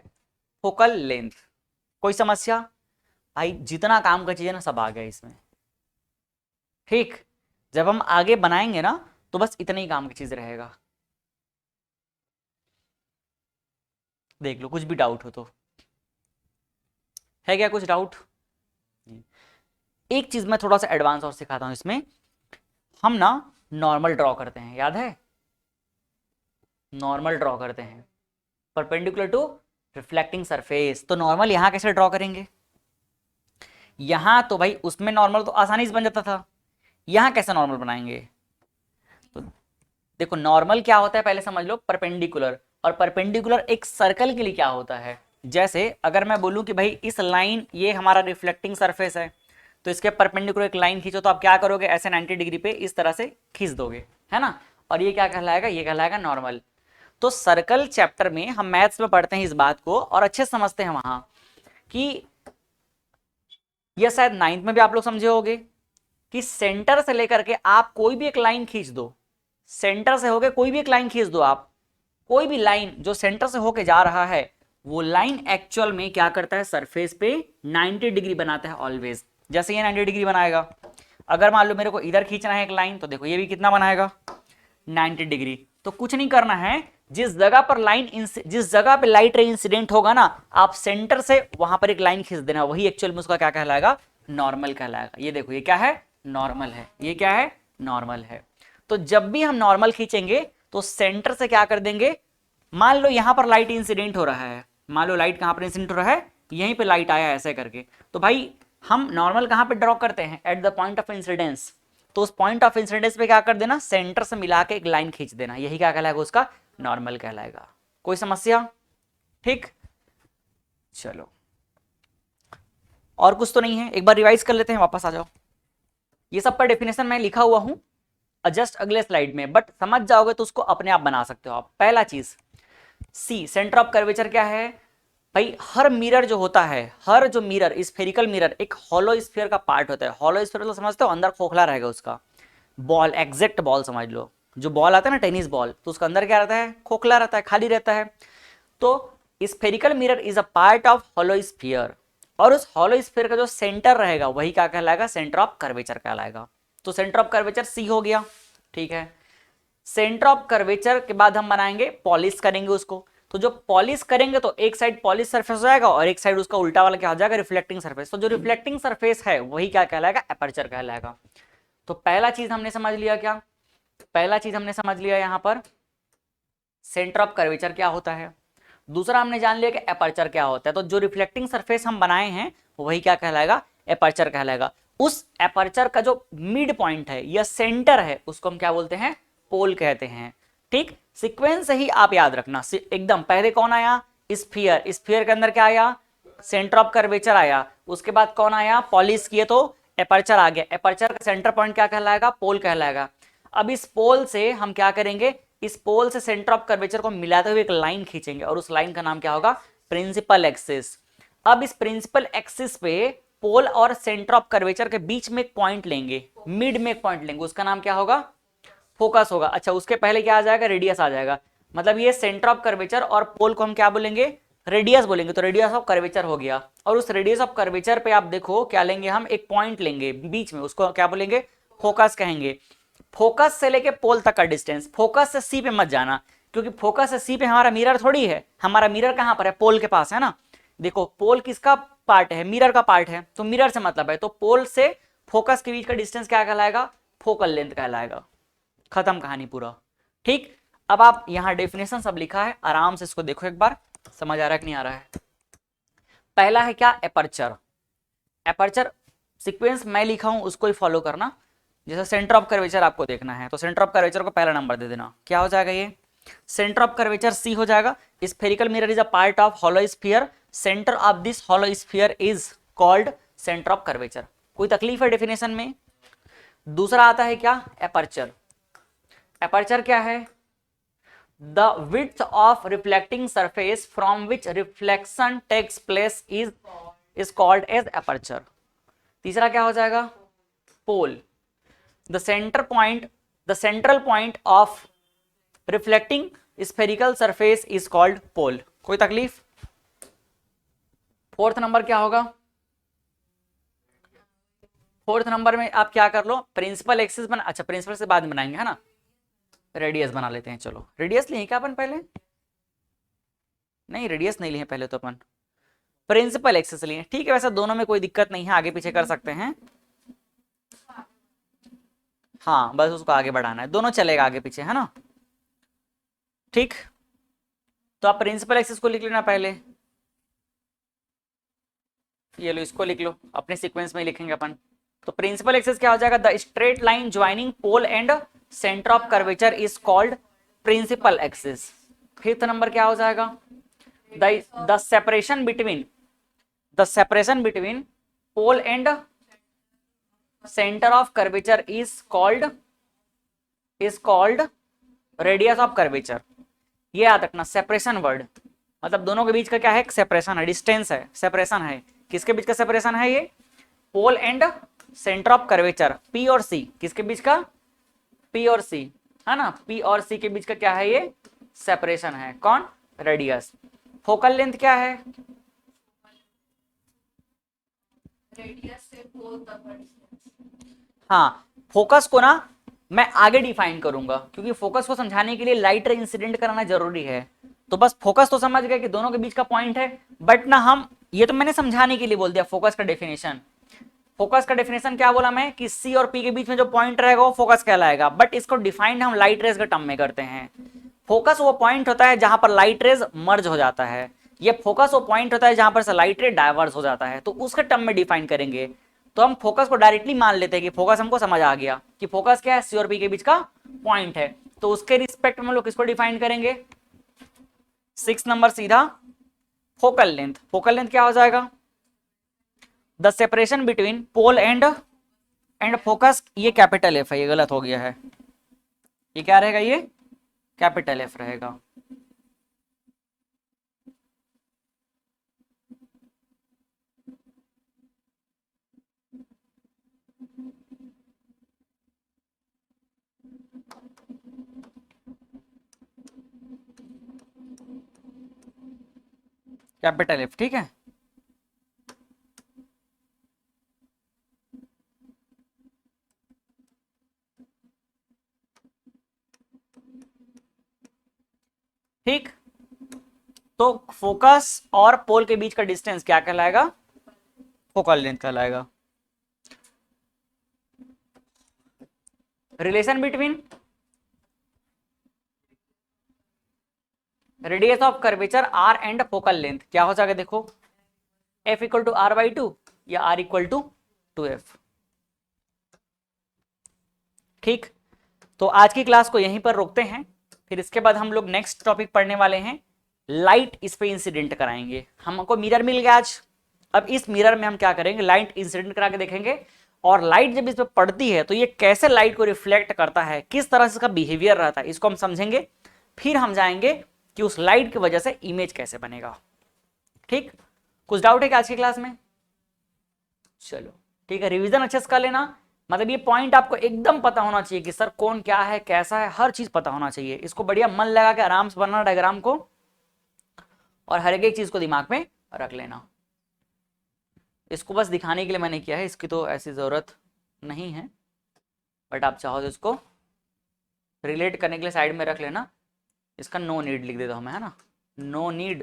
Focal length. कोई समस्या? भाई जितना काम का चीज है ना सब आ गया इसमें, ठीक। जब हम आगे बनाएंगे ना तो बस इतना ही काम की चीज रहेगा। देख लो, कुछ भी डाउट हो तो। है क्या कुछ डाउट? एक चीज मैं थोड़ा सा एडवांस और सिखाता हूं इसमें। हम ना नॉर्मल ड्रॉ करते हैं, याद है? नॉर्मल ड्रॉ करते हैं परपेंडिकुलर टू रिफ्लेक्टिंग सरफेस। तो नॉर्मल यहां कैसे ड्रॉ करेंगे? यहां तो भाई उसमें नॉर्मल तो आसानी से बन जाता था, यहां कैसे नॉर्मल बनाएंगे? तो देखो नॉर्मल क्या होता है पहले समझ लो। परपेंडिकुलर, और परपेंडिकुलर एक सर्कल के लिए क्या होता है? जैसे अगर मैं बोलूं कि भाई इस लाइन, ये हमारा रिफ्लेक्टिंग सरफेस है, तो इसके परपेंडिकुलर एक लाइन खींचो, तो आप क्या करोगे? ऐसे 90 डिग्री पे इस तरह से खींच दोगे, है ना। और ये क्या कहलाएगा? ये कहलाएगा नॉर्मल। तो सर्कल चैप्टर में हम मैथ्स में पढ़ते हैं इस बात को और अच्छे समझते हैं वहां कि, यह शायद 9th में भी आप लोग समझे होंगे कि सेंटर से लेकर के आप कोई भी एक लाइन खींच दो, सेंटर से होके कोई भी एक लाइन खींच दो आप, कोई भी लाइन जो सेंटर से होके जा रहा है वो लाइन एक्चुअल में क्या करता है, सरफेस पे 90 डिग्री बनाता है ऑलवेज। जैसे ये 90 डिग्री बनाएगा, अगर मान लो मेरे को इधर खींचना है एक लाइन, तो देखो ये भी कितना बनाएगा, 90 डिग्री। तो कुछ नहीं करना है, जिस जगह पर जिस जगह पे लाइट रे इंसिडेंट होगा ना, आप सेंटर से वहां पर एक लाइन खींच देना, वही एक्चुअल में उसका क्या कहलाएगा, नॉर्मल कहलाएगा। ये देखो ये क्या है, नॉर्मल है। ये क्या है, नॉर्मल है। तो जब भी हम नॉर्मल खींचेंगे तो सेंटर से क्या कर देंगे, मान लो यहां पर लाइट इंसिडेंट हो रहा है, मान लो लाइट कहां पर इंसिडेंट हो रहा है, यहीं पे लाइट आया ऐसे करके, तो भाई हम नॉर्मल कहां पे ड्रॉ करते हैं, at the point of incidence. तो उस पॉइंट ऑफ इंसिडेंस पे क्या कर देना, सेंटर से मिला के एक लाइन खींच देना, यही क्या कहलाएगा, उसका नॉर्मल कहलाएगा। कोई समस्या? ठीक, चलो और कुछ तो नहीं है, एक बार रिवाइज कर लेते हैं, वापस आ जाओ। ये सब पर डेफिनेशन मैं लिखा हुआ हूं जस्ट अगले स्लाइड में, बट समझ जाओगे तो उसको अपने आप बना सकते हो आप। पहला चीज सी, सेंटर ऑफ कर्वेचर क्या है भाई, हर मिरर जो होता है, हर जो मिरर, स्फेरिकल मिरर एक हॉलो स्फीयर का पार्ट होता है। हॉलो स्फीयर मतलब समझते हो, अंदर खोखला रहेगा उसका, बॉल, एग्जैक्ट बॉल समझ लो, जो बॉल आता है ना टेनिस बॉल, तो उसका अंदर क्या रहता है, खोखला रहता है, खाली रहता है। तो spherical mirror is a part of hollow sphere, और उस हॉलो स्फीयर का जो सेंटर रहेगा वही क्या कहलाएगा, सेंटर ऑफ कर्वेचर कहलाएगा। तो सेंटर ऑफ कर्वेचर सी हो गया, ठीक है। सेंटर ऑफ कर्वेचर के बाद हम बनाएंगे, पॉलिश करेंगे उसको। तो जो पॉलिश करेंगे तो एक साइड पॉलिश सरफेस हो जाएगा और एक साइड उसका उल्टा वाला क्या हो जाएगा, रिफ्लेक्टिंग सरफेस। तो जो रिफ्लेक्टिंग सरफेस है वही क्या कहलाएगा, एपर्चर कहलाएगा। तो पहला चीज हमने समझ लिया, क्या पहला चीज हमने समझ लिया यहां पर सेंटर ऑफ कर्वेचर क्या होता है। दूसरा हमने जान लिया कि एपर्चर क्या होता है। तो जो रिफ्लेक्टिंग सरफेस हम बनाए हैं वही क्या कहलाएगा, एपर्चर कहलाएगा। उस एपर्चर का जो मिड पॉइंट है या सेंटर है उसको हम क्या बोलते हैं, पोल कहते हैं। ठीक, सीक्वेंस ही आप याद रखना एकदम। पहले कौन आया, स्फीयर, स्फीयर के अंदर क्या आया, सेंटर ऑफ कर्वेचर आया। उसके बाद कौन आया, पॉलिश किए तो एपर्चर आ गया। एपर्चर का सेंटर पॉइंट क्या कहलाएगा, पोल कहलाएगा। अब इस पोल से हम क्या करेंगे, इस पोल से सेंटर ऑफ कर्वेचर को मिलाते हुए एक लाइन खींचेंगे और उस लाइन का नाम क्या होगा, प्रिंसिपल एक्सिस। अब इस प्रिंसिपल एक्सिस पे पोल और सेंटर ऑफ कर्वेचर के बीच में एक पॉइंट लेंगे, मिड में एक पॉइंट लेंगे, उसका नाम क्या होगा, फोकस होगा। अच्छा, उसके पहले क्या आ जाएगा, रेडियस आ जाएगा। मतलब ये सेंटर ऑफ कर्वेचर और पोल को हम क्या बोलेंगे, रेडियस बोलेंगे। तो रेडियस ऑफ कर्वेचर हो गया। और उस रेडियस ऑफ कर्वेचर पे आप देखो क्या लेंगे, हम एक पॉइंट लेंगे बीच में, उसको क्या बोलेंगे, फोकस कहेंगे। फोकस से लेके पोल तक का डिस्टेंस, फोकस से सी पे मत जाना, क्योंकि फोकस से सी पे हमारा मिरर थोड़ी है, हमारा मिरर कहां पर है, पोल के पास है ना। देखो पोल किसका पार्ट है, मिरर का पार्ट है, तो मिरर से मतलब है। तो पोल से फोकस के बीच का डिस्टेंस क्या कहलाएगा, फोकल लेंथ कहलाएगा। खत्म कहानी पूरा। ठीक, अब आप यहां डेफिनेशन सब लिखा है, आराम से इसको देखो एक बार, समझ आ रहा है कि नहीं आ रहा है। पहला है क्या, एपर्चर। एपर्चर सीक्वेंस मैं लिखा हूं उसको ही फॉलो करना। जैसे सेंटर ऑफ कर्वेचर आपको देखना है तो सेंटर ऑफ कर्वेचर को पहला नंबर दे देना। क्या हो जाएगा, ये सेंटर ऑफ कर्वेचर सी हो जाएगा। Spherical mirror is a part of hollow sphere, centre of this hollow sphere is called centre of curvature. कोई तकलीफ है डेफिनेशन में? दूसरा आता है क्या, एपर्चर। एपर्चर क्या है, the width of reflecting surface from which reflection takes place is called as aperture. तीसरा क्या हो जाएगा, pole. The central point of reflecting spherical surface is called pole। कोई तकलीफ? फोर्थ नंबर क्या होगा, फोर्थ नंबर में आप क्या कर लो, प्रिंसिपल एक्सिस बना। अच्छा, प्रिंसिपल से बाद में बनाएंगे है ना, रेडियस बना लेते हैं। चलो रेडियस लिए क्या अपन पहले, नहीं रेडियस नहीं लिए पहले, तो अपन प्रिंसिपल एक्सिस लिए। ठीक है, वैसे दोनों में कोई दिक्कत नहीं है, आगे पीछे कर सकते हैं। हाँ, बस उसको आगे बढ़ाना है, दोनों चलेगा आगे पीछे, है ना। ठीक, तो आप प्रिंसिपल एक्सिस को लिख लेना पहले, ये लो इसको लिख लो, अपने सीक्वेंस में ही लिखेंगे अपन। तो प्रिंसिपल एक्सिस क्या हो जाएगा, the straight line joining pole and centre of curvature is called principal axis. Fifth number क्या हो जाएगा, the separation between pole and centre of curvature is called radius of curvature. ये याद रखना, सेपरेशन वर्ड मतलब दोनों के बीच का क्या है, सेपरेशन है, डिस्टेंस है, सेपरेशन है। किसके बीच का सेपरेशन है, ये pole and centre of curvature, P और सी। किसके बीच का, पी और सी, है ना, पी और सी के बीच का क्या है, ये सेपरेशन है। कौन, रेडियस। फोकल लेंथ क्या है? रेडियस से पोल तक का डिस्टेंस। हाँ, फोकस को ना मैं आगे डिफाइन करूंगा, क्योंकि फोकस को समझाने के लिए लाइट रे इंसिडेंट कराना जरूरी है। तो बस फोकस तो समझ गए कि दोनों के बीच का पॉइंट है, बट ना हम ये तो मैंने समझाने के लिए बोल दिया फोकस का डेफिनेशन। फोकस का डेफिनेशन क्या बोला मैं कि सी और पी के बीच में जो पॉइंट रहेगा वो फोकस कहलाएगा, बट इसको डिफाइन हम लाइट रेज के टर्म में करते हैं। फोकस वो पॉइंट होता है जहां पर लाइट रेज मर्ज हो जाता है, ये फोकस वो पॉइंट होता है जहां पर से लाइट रे डाइवर्स हो जाता है, तो उसके टर्म में डिफाइन करेंगे। तो हम फोकस को डायरेक्टली मान लेते हैं कि फोकस हमको समझ आ गया कि फोकस क्या है, सी और पी के बीच का पॉइंट है। तो उसके रिस्पेक्ट में हम लोग किसको डिफाइन करेंगे? 6 नंबर सीधा फोकल लेंथ। फोकल लेंथ क्या हो जाएगा? The separation between pole and focus. ये कैपिटल एफ है, ये गलत हो गया है, ये क्या रहेगा? ये कैपिटल एफ रहेगा। कैपिटल एफ, ठीक है। ठीक, तो फोकस और पोल के बीच का डिस्टेंस क्या कहलाएगा? फोकल लेंथ कहलाएगा। Relation between radius of curvature R and focal length क्या हो जाएगा? देखो, F equal to R by two या आर इक्वल टू एफ। ठीक, तो आज की क्लास को यहीं पर रोकते हैं, फिर इसके बाद हम लोग नेक्स्ट टॉपिक पढ़ने वाले हैं, लाइट इस पे इंसिडेंट कराएंगे। हमको मिरर मिल गया आज, अब इस मिरर में हम क्या करेंगे? लाइट इंसिडेंट करा के देखेंगे, और लाइट जब इस पे पड़ती है तो ये कैसे लाइट को रिफ्लेक्ट करता है, किस तरह से इसका बिहेवियर रहता है, इसको हम समझेंगे। फिर हम जाएंगे कि उस लाइट की वजह से इमेज कैसे बनेगा। ठीक, कुछ डाउट है क्या आज की क्लास में? चलो ठीक है, रिवीजन अच्छे से कर लेना। मतलब ये पॉइंट आपको एकदम पता होना चाहिए कि सर कौन क्या है, कैसा है, हर चीज पता होना चाहिए। इसको बढ़िया मन लगा के आराम से बनाना डायग्राम को, और हर एक चीज को दिमाग में रख लेना। इसको बस दिखाने के लिए मैंने किया है, इसकी तो ऐसी जरूरत नहीं है, बट आप चाहो तो इसको रिलेट करने के लिए साइड में रख लेना। इसका नो नीड लिख देता हूं मैं, है ना, no need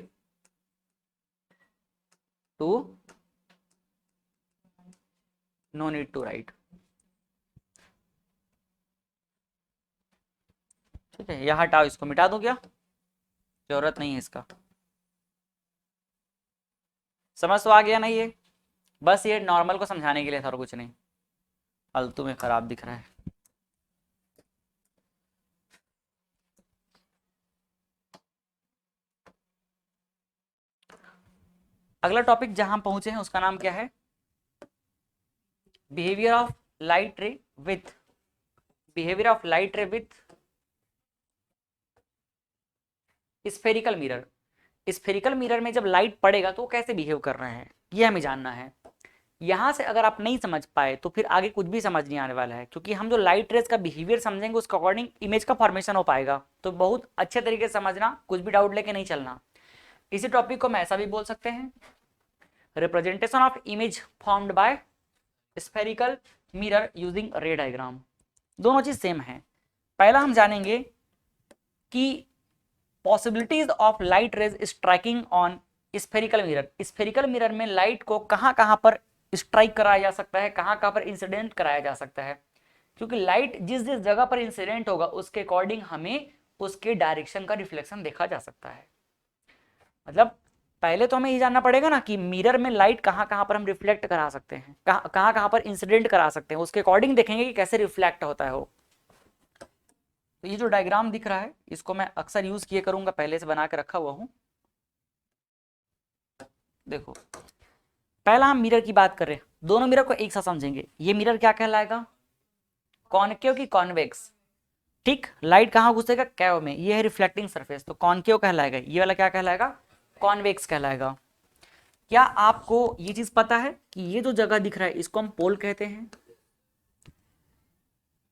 to, no need to right. ठीक है, यह हटाओ, इसको मिटा दूं क्या? जरूरत नहीं है इसका। समझ तो आ गया नहीं? ये बस ये नॉर्मल को समझाने के लिए था और कुछ नहीं। फालतू में खराब दिख रहा है। अगला टॉपिक जहां पहुंचे हैं उसका नाम क्या है? बिहेवियर ऑफ लाइट रे विथ, बिहेवियर ऑफ लाइट रे with spherical mirror. Spherical mirror में जब लाइट पड़ेगा तो वो कैसे बिहेव कर रहे हैं, ये हमें जानना है। यहां से अगर आप नहीं समझ पाए तो फिर आगे कुछ भी समझ नहीं आने वाला है, क्योंकि हम जो लाइट रेज का बिहेवियर समझेंगे उसके अकॉर्डिंग इमेज का फॉर्मेशन हो पाएगा। तो बहुत अच्छे तरीके से समझना, कुछ भी डाउट लेके नहीं चलना। इसी टॉपिक को हम ऐसा भी बोल सकते हैं, representation of image formed by spherical mirror using रे डायग्राम। दोनों चीज सेम है। पहला हम जानेंगे कि possibilities of light rays striking on spherical mirror. Spherical mirror में लाइट को कहां कहां पर स्ट्राइक कराया जा सकता है, कहां कहां पर इंसिडेंट कराया जा सकता है, क्योंकि लाइट जिस जिस जगह पर इंसिडेंट होगा उसके अकॉर्डिंग हमें उसके डायरेक्शन का रिफ्लेक्शन देखा जा सकता है। मतलब पहले तो हमें ये जानना पड़ेगा ना कि मिरर में लाइट कहां कहां पर हम रिफ्लेक्ट करा सकते हैं, कहां कहां पर इंसिडेंट करा सकते हैं, उसके अकॉर्डिंग देखेंगे कि कैसे रिफ्लेक्ट होता है वो। तो ये जो डायग्राम दिख रहा है इसको मैं अक्सर यूज किए करूंगा, पहले से बना के रखा हुआ हूं। देखो, पहला हम मिरर की बात कर रहे हैं, दोनों मिरर को एक साथ समझेंगे। ये मिरर क्या कहलाएगा? कॉनकेव की कॉन्वेक्स। ठीक, लाइट कहां घुसेगा? कैव में। ये है रिफ्लेक्टिंग सरफेस, तो कॉनकेव कहलाएगा। ये वाला क्या कहलाएगा? कॉन्वेक्स कहलाएगा। क्या आपको ये चीज पता है कि ये जो जगह दिख रहा है इसको हम पोल कहते हैं।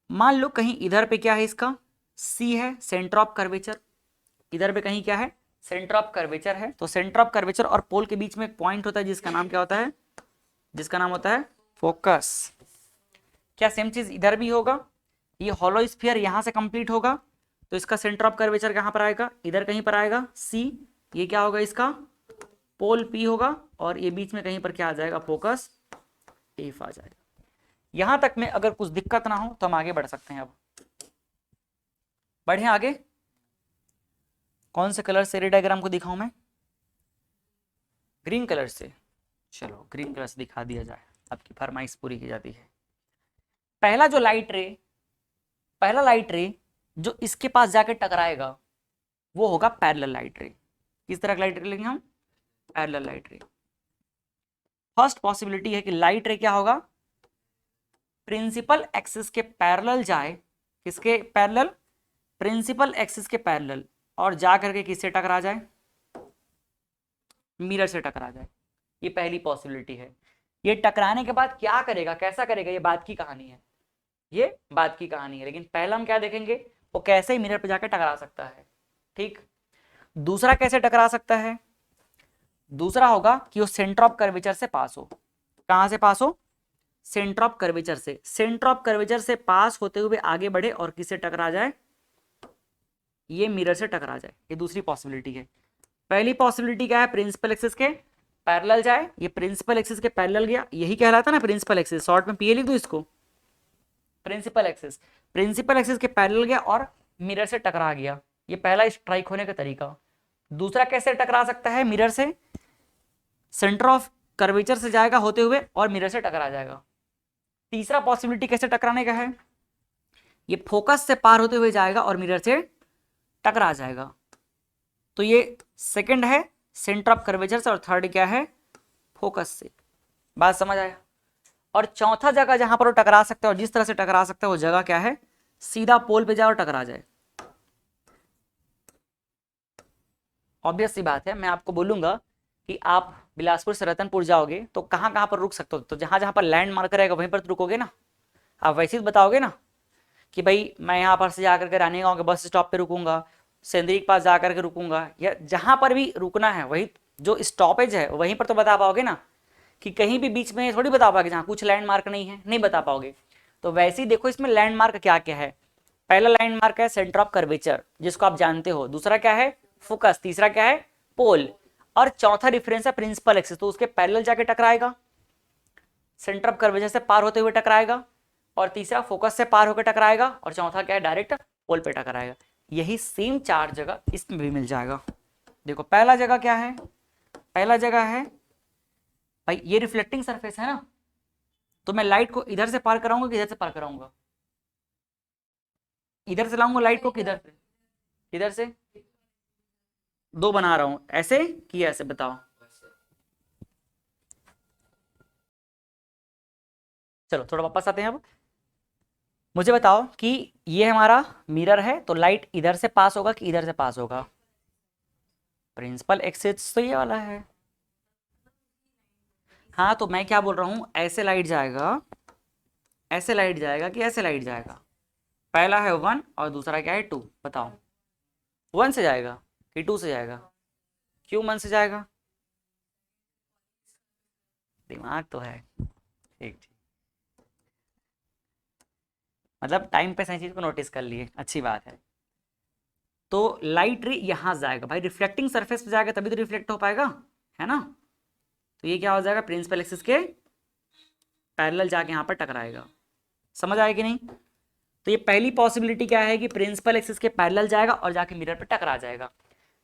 मान लो कहीं इधर पे क्या है, इसका सी है, सेंटर ऑफ कर्वेचर। इधर पे कहीं क्या है? सेंटर ऑफ कर्वेचर है, तो सेंटर ऑफ कर्वेचर और पोल के बीच में एक पॉइंट होता है जिसका नाम क्या होता है, जिसका नाम होता है फोकस। क्या सेम चीज इधर भी होगा, ये हॉलो स्फीयर यहां से कंप्लीट होगा तो इसका सेंटर ऑफ कर्वेचर कहां पर आएगा, इधर कहीं पर आएगा सी, ये क्या होगा इसका पोल पी होगा, और ये बीच में कहीं पर क्या आ जाएगा फोकस एफ आ जाएगा। यहां तक में अगर कुछ दिक्कत ना हो तो हम आगे बढ़ सकते हैं। अब बढ़े आगे, कौन से कलर से रे डायग्राम को दिखाऊं मैं, ग्रीन कलर से, चलो ग्रीन कलर से दिखा दिया जाए, आपकी फरमाइश पूरी की जाती है। पहला जो लाइट रे, पहला लाइट रे जो इसके पास जाके टकराएगा वो होगा पैरेलल लाइट रे। किस तरह का लाइट रे लेंगे हम, पैरेलल लाइट रे। फर्स्ट पॉसिबिलिटी है कि लाइट रे क्या होगा, प्रिंसिपल एक्सिस के पैरेलल जाए, किसके पैरेलल, प्रिंसिपल एक्सिस के पैरेलल, और जा करके किससे टकरा जाए, मिरर से टकरा जाए। ये पहली पॉसिबिलिटी है। ये टकराने के बाद क्या करेगा, कैसा करेगा, ये बात की कहानी है, ये बात की कहानी है। लेकिन पहला हम क्या देखेंगे, वो कैसे ही मिरर पे जाकर टकरा सकता है। ठीक, दूसरा कैसे टकरा सकता है, दूसरा होगा कि वो सेंटर ऑफ कर्वेचर से पास हो। कहां से पास हो, सेंटर ऑफ कर्वेचर से, सेंटर ऑफ कर्वेचर से पास होते हुए आगे बढ़े और किससे टकरा जाए, ये मिरर से टकरा जाए। ये दूसरी पॉसिबिलिटी है। पहली पॉसिबिलिटी क्या है, प्रिंसिपल एक्सिस के पैरेलल जाए, ये प्रिंसिपल एक्सिस के पैरेलल गया, यही कहलाता ना प्रिंसिपल एक्सिस, शॉर्ट में पीए लिख दो इसको, प्रिंसिपल एक्सिस, प्रिंसिपल एक्सिस के पैरेलल गया और मिरर से टकरा गया। ये पहला स्ट्राइक होने का तरीका। दूसरा कैसे टकरा सकता है, मिरर से, सेंटर ऑफ कर्वेचर से जाएगा होते हुए और मिरर से टकरा जाएगा। तीसरा पॉसिबिलिटी कैसे टकराने का है, ये फोकस से पार होते हुए जाएगा और मिरर से टकरा जाएगा। तो ये सेकंड है सेंटर ऑफ कर्वेचर से, और थर्ड क्या है, फोकस से। बात समझ आया। और चौथा जगह जहां पर वो टकरा सकता है और जिस तरह से टकरा सकता है वो जगह क्या है, सीधा पोल पे जाए और टकरा जाए। ऑब्वियस सी बात है, मैं आपको बोलूंगा कि आप बिलासपुर से रतनपुर जाओगे तो कहाँ कहाँ पर रुक सकते हो, तो जहां जहां पर लैंड मार्कर रहेगा वहीं पर तो रुकोगे ना। आप वैसे ही बताओगे ना कि भाई मैं यहाँ पर से जाकर के रानी गांव के बस स्टॉप पे रुकूंगा, सेंदरी के पास जाकर के रुकूंगा, या जहां पर भी रुकना है वही जो स्टॉपेज है वहीं पर तो बता पाओगे ना, कि कहीं भी बीच में थोड़ी बता पाओगे जहाँ कुछ लैंडमार्क नहीं है, नहीं बता पाओगे। तो वैसे ही देखो इसमें लैंडमार्क क्या क्या है। पहला लैंडमार्क है सेंटर ऑफ कर्वेचर जिसको आप जानते हो, दूसरा क्या है फोकस, तीसरा क्या है पोल, और चौथा रेफरेंस है प्रिंसिपल एक्सिस, तो उसके पैरेलल जाके टकराएगा, सेंटर ऑफ कर्वेचर से पार होते हुए टकराएगा, और तीसरा फोकस से पार होकर टकराएगा, और चौथा क्या है डायरेक्ट पोल पे टकराएगा। यही सेम चार जगह इसमें भी मिल जाएगा। देखो पहला जगह क्या है, पहला जगह है भाई ये रिफ्लेक्टिंग सरफेस है ना, तो मैं लाइट को इधर से पार कराऊंगा कि इधर से पार कराऊंगा, इधर से लाऊंगा लाइट को किधर से, इधर से, दो बना रहा हूं, ऐसे कि ऐसे, बताओ। चलो थोड़ा वापस आते हैं। अब मुझे बताओ कि ये हमारा मिरर है, तो लाइट इधर से पास होगा कि इधर से पास होगा, प्रिंसिपल एक्सिस तो ये वाला है। हाँ तो मैं क्या बोल रहा हूं, ऐसे लाइट जाएगा, ऐसे लाइट जाएगा कि ऐसे लाइट जाएगा। पहला है 1 और दूसरा क्या है 2, बताओ। 1 से जाएगा कि 2 से जाएगा, क्यों 1 से जाएगा, दिमाग तो है। ठीक ठीक, मतलब टाइम पे सही चीज को नोटिस कर लिए, अच्छी बात है। तो लाइट रे यहां जाएगा भाई, रिफ्लेक्टिंग सरफेस पे जाएगा तभी तो रिफ्लेक्ट हो पाएगा, है ना। तो ये क्या हो जाएगा, प्रिंसिपल एक्सिस के पैरेलल जाके यहाँ पर टकराएगा। समझ आया कि नहीं। तो ये पहली पॉसिबिलिटी क्या है कि प्रिंसिपल एक्सिस के पैरेलल जाएगा और जाके मिरर पे टकरा जाएगा।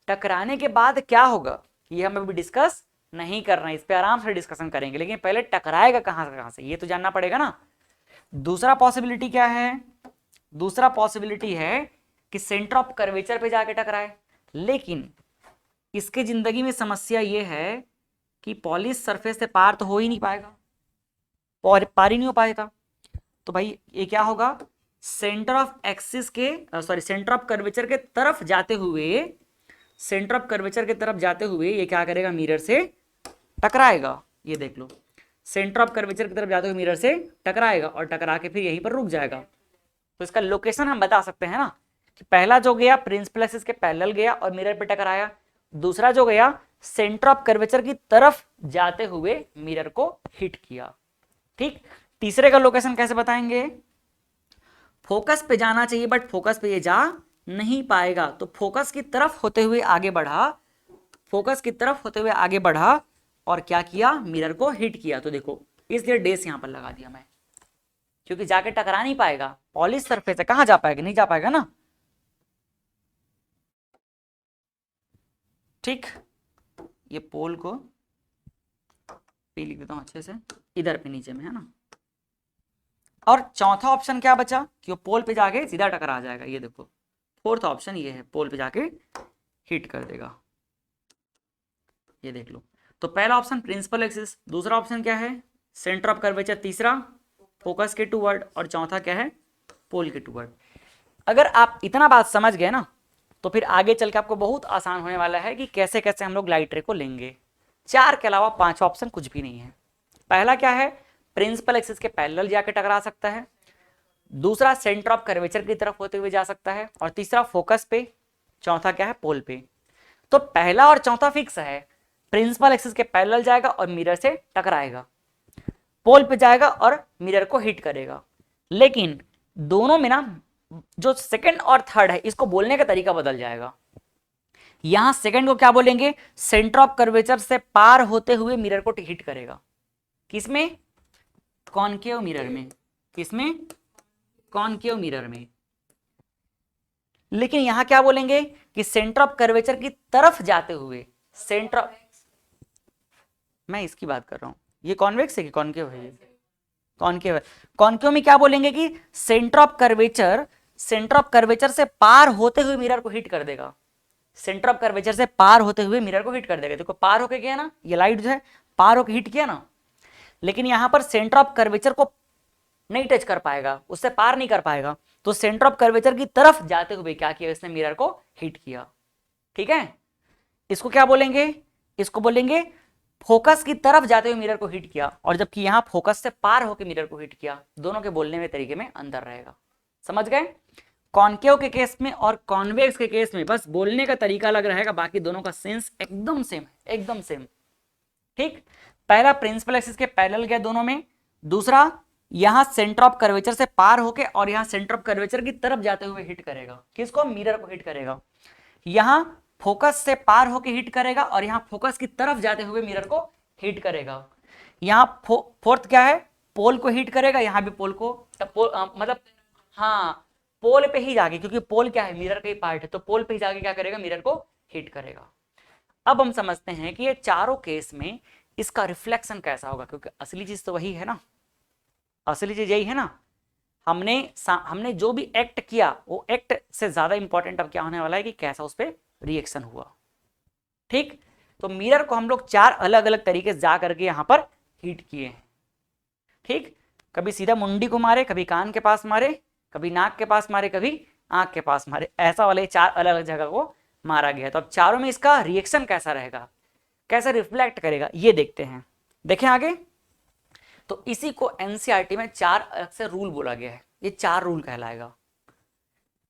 टकराने के बाद क्या होगा ये हम अभी डिस्कस नहीं कर रहे हैं, इस पे आराम से डिस्कशन करेंगे, लेकिन पहले टकराएगा कहाँ से ये तो जानना पड़ेगा ना। दूसरा पॉसिबिलिटी क्या है, दूसरा पॉसिबिलिटी है कि सेंटर ऑफ कर्वेचर पे जाके टकराए, लेकिन इसके जिंदगी में समस्या ये है कि पॉलिश सरफेस से पार तो हो ही नहीं पाएगा, पार ही नहीं हो पाएगा। तो भाई ये क्या होगा, सेंटर ऑफ एक्सिस के सॉरी सेंटर ऑफ कर्वेचर के तरफ जाते हुए, सेंटर ऑफ कर्वेचर के तरफ जाते हुए ये क्या करेगा, मिरर से टकराएगा। ये देख लो, सेंटर ऑफ कर्वेचर की तरफ जाते हुए मिरर से टकराएगा और टकरा के फिर यहीं पर रुक जाएगा। तो इसका लोकेशन हम बता सकते हैं ना कि पहला जो गया प्रिंसिपल एक्सिस के पैरेलल गया और मिरर पे टकराया, दूसरा जो गया सेंटर ऑफ कर्वेचर की तरफ जाते हुए मिरर को हिट किया। ठीक, तीसरे का लोकेशन कैसे बताएंगे? फोकस पे जाना चाहिए बट फोकस पे ये जा नहीं पाएगा, तो फोकस की तरफ होते हुए आगे बढ़ा, फोकस की तरफ होते हुए आगे बढ़ा और क्या किया? मिरर को हिट किया। तो देखो इसलिए डेस यहां पर लगा दिया मैं, क्योंकि जाके टकरा नहीं पाएगा, पॉलिश सरफेस है, कहां जा पाएगा? नहीं जा पाएगा ना। ठीक, ये पोल को पे लिख देता हूं अच्छे से, इधर पे नीचे में है ना। और चौथा ऑप्शन क्या बचा कि वो पोल पे जाके सीधा टकरा जाएगा। ये देखो फोर्थ ऑप्शन ये है, पोल पे जाके हिट कर देगा। ये देख लो, तो पहला ऑप्शन प्रिंसिपल एक्सिस, दूसरा ऑप्शन क्या है? सेंटर ऑफ कर्वेचर, तीसरा फोकस के टूवर्ड, और चौथा क्या है? पोल के टूवर्ड। अगर आप इतना बात समझ गए ना, तो फिर आगे चल के आपको बहुत आसान होने वाला है कि कैसे कैसे हम लोग लाइट रे को लेंगे। 4 के अलावा 5 ऑप्शन कुछ भी नहीं है। पहला क्या है? प्रिंसिपल एक्सिस के पैरेलल जाके टकरा सकता है, दूसरा सेंटर ऑफ कर्वेचर की तरफ होते हुए जा सकता है, और तीसरा फोकस पे, चौथा क्या है? पोल पे। तो पहला और चौथा फिक्स है, प्रिंसिपल एक्सिस के पैरेलल जाएगा और मिरर से टकराएगा, पोल पे जाएगा और मिरर को हिट करेगा। लेकिन दोनों में ना जो सेकंड और थर्ड है, इसको बोलने का तरीका बदल जाएगा। यहां सेकंड को क्या बोलेंगे? सेंटर ऑफ कर्वेचर से पार होते हुए मिरर को हिट करेगा। किसमें? कॉनकेव मिरर में। किसमें? कॉनकेव मिरर में। लेकिन यहां क्या बोलेंगे कि सेंटर ऑफ कर्वेचर की तरफ जाते हुए, सेंटर ऑफ, मैं इसकी बात कर रहा हूं, ये कॉन्वेक्स है कि कॉनकेव है? ये कॉनकेव है। कॉनकेव में क्या बोलेंगे कि centre of curvature, centre of curvature से पार होते हुए मिरर को हिट कर देगा। सेंटर ऑफ कर्वेचर से पार होते हुए मिरर को हिट कर देगा। देखो पार होके गया ना, ये लाइट जो है पार होके हिट किया ना, लेकिन यहां पर सेंटर ऑफ कर्वेचर को नहीं टच कर पाएगा, उससे पार नहीं कर पाएगा, तो सेंटर ऑफ कर्वेचर की तरफ जाते हुए क्या किया? इसने मिरर को हिट किया। ठीक है, इसको क्या बोलेंगे? इसको बोलेंगे फोकस की तरफ जाते हुए मिरर को हिट किया, और जबकि यहां फोकस से पार होकर मिरर को हिट किया। दोनों के बोलने में तरीके में अंतर रहेगा। समझ गए? कॉनकेव के केस में और कॉन्वेक्स के केस में बस बोलने का तरीका अलग रहेगा, बाकी दोनों का सेंस एकदम सेम, एकदम सेम। ठीक, पहला प्रिंसिपल एक्सिस के पैरेलल गया दोनों में, दूसरा यहां सेंटर ऑफ कर्वेचर से पार होके और यहां सेंटर ऑफ कर्वेचर की तरफ जाते हुए हिट करेगा। किसको? मिरर को हिट करेगा। यहां फोकस से पार होके हिट करेगा और यहां फोकस की तरफ जाते हुए मिरर को हिट करेगा। यहां फोर्थ क्या है? पोल को हिट करेगा, यहां भी पोल को, मतलब हाँ पोल पे ही जाके, क्योंकि पोल क्या है? मिरर का ही पार्ट है, तो पोल पे ही जाके क्या करेगा? मिरर को हिट करेगा। अब हम समझते हैं कि ये चारों केस में इसका रिफ्लेक्शन कैसा होगा, क्योंकि असली चीज तो वही है ना, असली चीज यही है ना। हमने जो भी एक्ट किया, वो एक्ट से ज्यादा इंपॉर्टेंट अब क्या होने वाला है कि कैसा उस पर रिएक्शन हुआ। ठीक, तो मिरर को हम लोग 4 अलग अलग तरीके से जा करके यहां पर हीट किए हैं। ठीक, कभी सीधा मुंडी को मारे, कभी कान के पास मारे, कभी नाक के पास मारे, कभी आंख के पास मारे, ऐसा वाले 4 अलग अलग जगह को मारा गया। तो अब चारों में इसका रिएक्शन कैसा रहेगा, कैसे रिफ्लेक्ट करेगा, ये देखते हैं। देखें आगे, तो इसी को एनसीईआरटी में 4 अलग से रूल बोला गया है, ये 4 रूल कहलाएगा।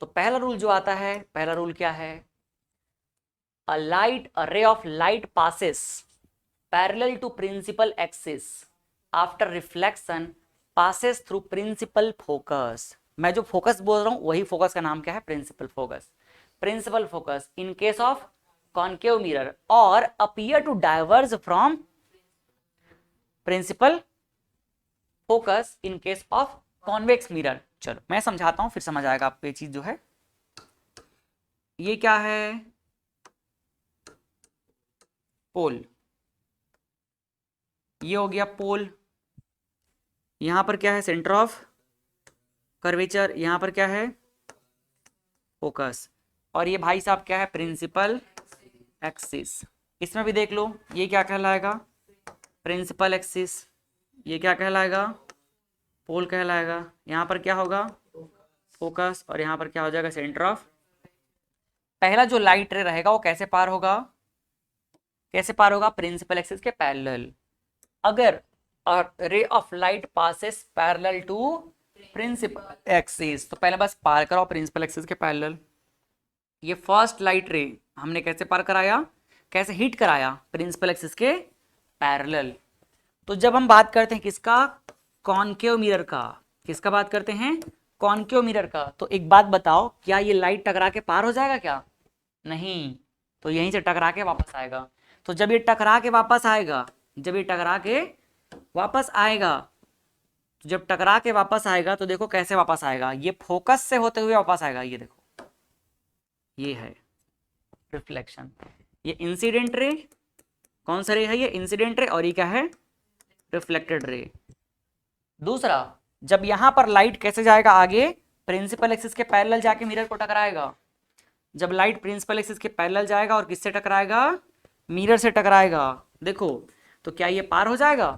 तो पहला रूल जो आता है, पहला रूल क्या है? a ray of light passes parallel to principal axis after reflection passes through principal focus। मैं जो फोकस बोल रहा हूं वही फोकस का नाम क्या है? Principal focus. Principal focus in case of concave mirror और appear to diverge from principal focus in case of convex mirror. चलो मैं समझाता हूं, फिर समझ आएगा आपको ये चीज जो है। ये क्या है? पोल। ये हो गया पोल। यहां पर क्या है? Centre of curvature. यहां पर क्या है? फोकस। और ये भाई साहब क्या है? Principal axis. इसमें भी देख लो, ये क्या कहलाएगा? Principal axis. ये क्या कहलाएगा? पोल कहलाएगा। यहां पर क्या होगा? फोकस। और यहां पर क्या हो जाएगा? Centre of. पहला जो लाइट रे रहेगा वो कैसे पार होगा? कैसे पार होगा? प्रिंसिपल एक्सिस के पैरेलल। अगर ray of light passes parallel to principal axis, तो पहले बस पार कराओ प्रिंसिपल एक्सिस के पैरेलल। ये फर्स्ट लाइट रे हमने कैसे पार कराया? कैसे हिट कराया, प्रिंसिपल एक्सिस के पैरेलल। तो जब हम बात करते हैं किसका, कॉनकेव मिरर का, किसका बात करते हैं, कॉनकेव मिरर का, तो एक बात बताओ, क्या ये लाइट टकरा के पार हो जाएगा क्या, नहीं, तो यहीं से टकरा के वापस आएगा। तो जब ये टकरा के वापस आएगा, जब ये टकरा के वापस आएगा, तो जब टकरा के वापस आएगा तो देखो कैसे वापस आएगा, ये फोकस से होते हुए वापस आएगा, ये देखो, ये है रिफ्लेक्शन। ये इंसिडेंट रे, कौन सा रे है, ये इंसिडेंट रे, और ये क्या है, रिफ्लेक्टेड रे। दूसरा, जब यहां पर लाइट कैसे जाएगा आगे, प्रिंसिपल एक्सिस के पैरेलल जाके मिरर को टकराएगा। जब लाइट प्रिंसिपल एक्सिस के पैरेलल जाएगा और किससे टकराएगा, मिरर से टकराएगा। देखो, तो क्या ये पार हो जाएगा,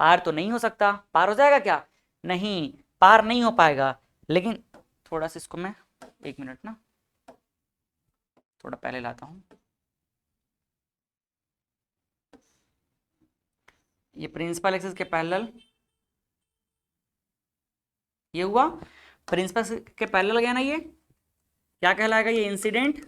पार तो नहीं हो सकता, पार हो जाएगा क्या, नहीं, पार नहीं हो पाएगा। लेकिन थोड़ा सा इसको मैं, एक मिनट ना, थोड़ा पहले लाता हूं। ये प्रिंसिपल एक्सिस के पैरेलल, ये हुआ प्रिंसिपल के पैरेलल गया ना, ये क्या कहलाएगा, ये इंसिडेंट